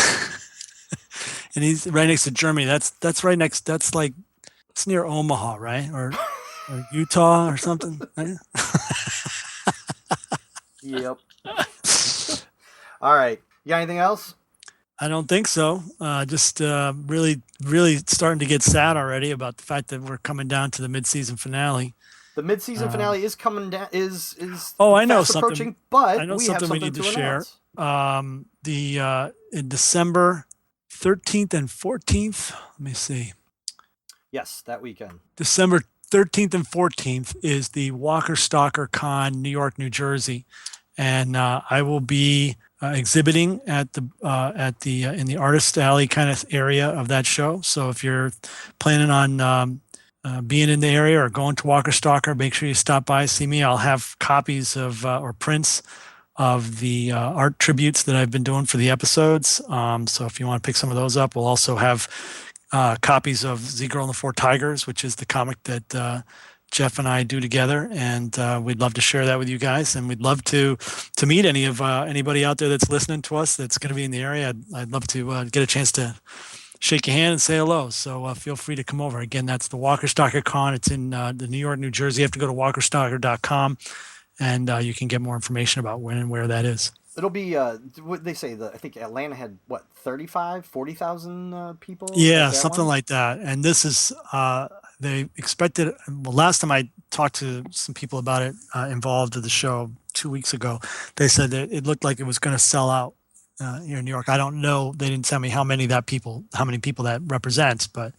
and he's right next to Germany. That's right next. That's like it's near Omaha, right? Or Utah or something. Right? Yep. All right. You got anything else? I don't think so. Just really starting to get sad already about the fact that we're coming down to the mid-season finale. The mid-season finale is coming down. Is I know fast something. Approaching, but I know we something have we something need to announce. share. In December 13th and 14th. Let me see. Yes, that weekend. December 13th and 14th is the Walker Stalker Con, New York, New Jersey, and I will be exhibiting at the in the Artist Alley kind of area of that show. So if you're planning on being in the area or going to Walker Stalker, make sure you stop by, see me. I'll have copies of or prints of the art tributes that I've been doing for the episodes. So if you want to pick some of those up, we'll also have copies of Z-Girl and the Four Tigers, which is the comic that Jeff and I do together, and we'd love to share that with you guys. And we'd love to meet anybody out there that's listening to us that's going to be in the area. I'd love to get a chance to shake your hand and say hello. So feel free to come over. Again, that's the Walker Stalker Con. It's in the New York, New Jersey. You have to go to walkerstalker.com, and you can get more information about when and where that is. It'll be what they say. I think Atlanta had 40,000 people. Yeah, something like that. And this is they expected. Well, last time I talked to some people about it involved with the show 2 weeks ago, they said that it looked like it was going to sell out here in New York. I don't know. They didn't tell me how many people that represents, but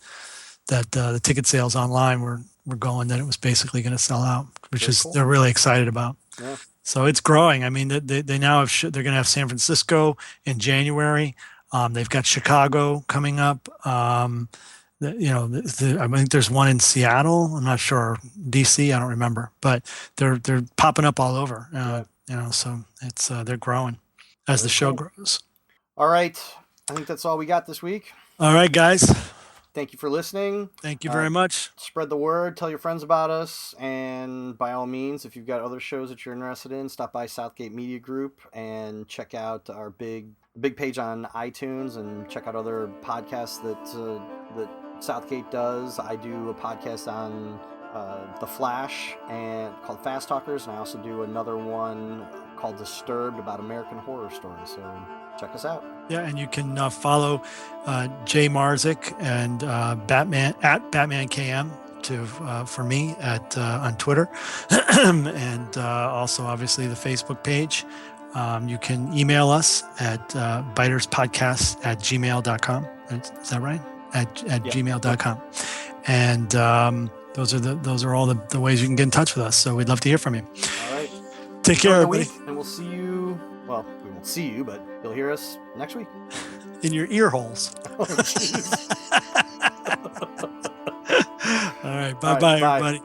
that the ticket sales online were going that it was basically going to sell out, which Very is cool. They're really excited about. Yeah. So it's growing. I mean, they now have they're going to have San Francisco in January. They've got Chicago coming up. I think there's one in Seattle. I'm not sure. DC, I don't remember, but they're popping up all over. So it's they're growing as the show grows. All right. I think that's all we got this week. All right, guys. Thank you for listening. Thank you very much. Spread the word. Tell your friends about us. And by all means, if you've got other shows that you're interested in, stop by Southgate Media Group and check out our big page on iTunes and check out other podcasts that Southgate does. I do a podcast on The Flash and called Fast Talkers, and I also do another one called Disturbed about American horror stories. So check us out. Yeah, and you can follow Jay Marzik and Batman at BatmanKM for me on Twitter, and also obviously the Facebook page. You can email us at biterspodcast@gmail.com. Is that right? At gmail.com. And those are all the ways you can get in touch with us. So we'd love to hear from you. All right. Take care, everybody. And we'll see you. Well, we won't see you, but you'll hear us next week. In your ear holes. Oh, jeez. All right. Bye-bye, everybody.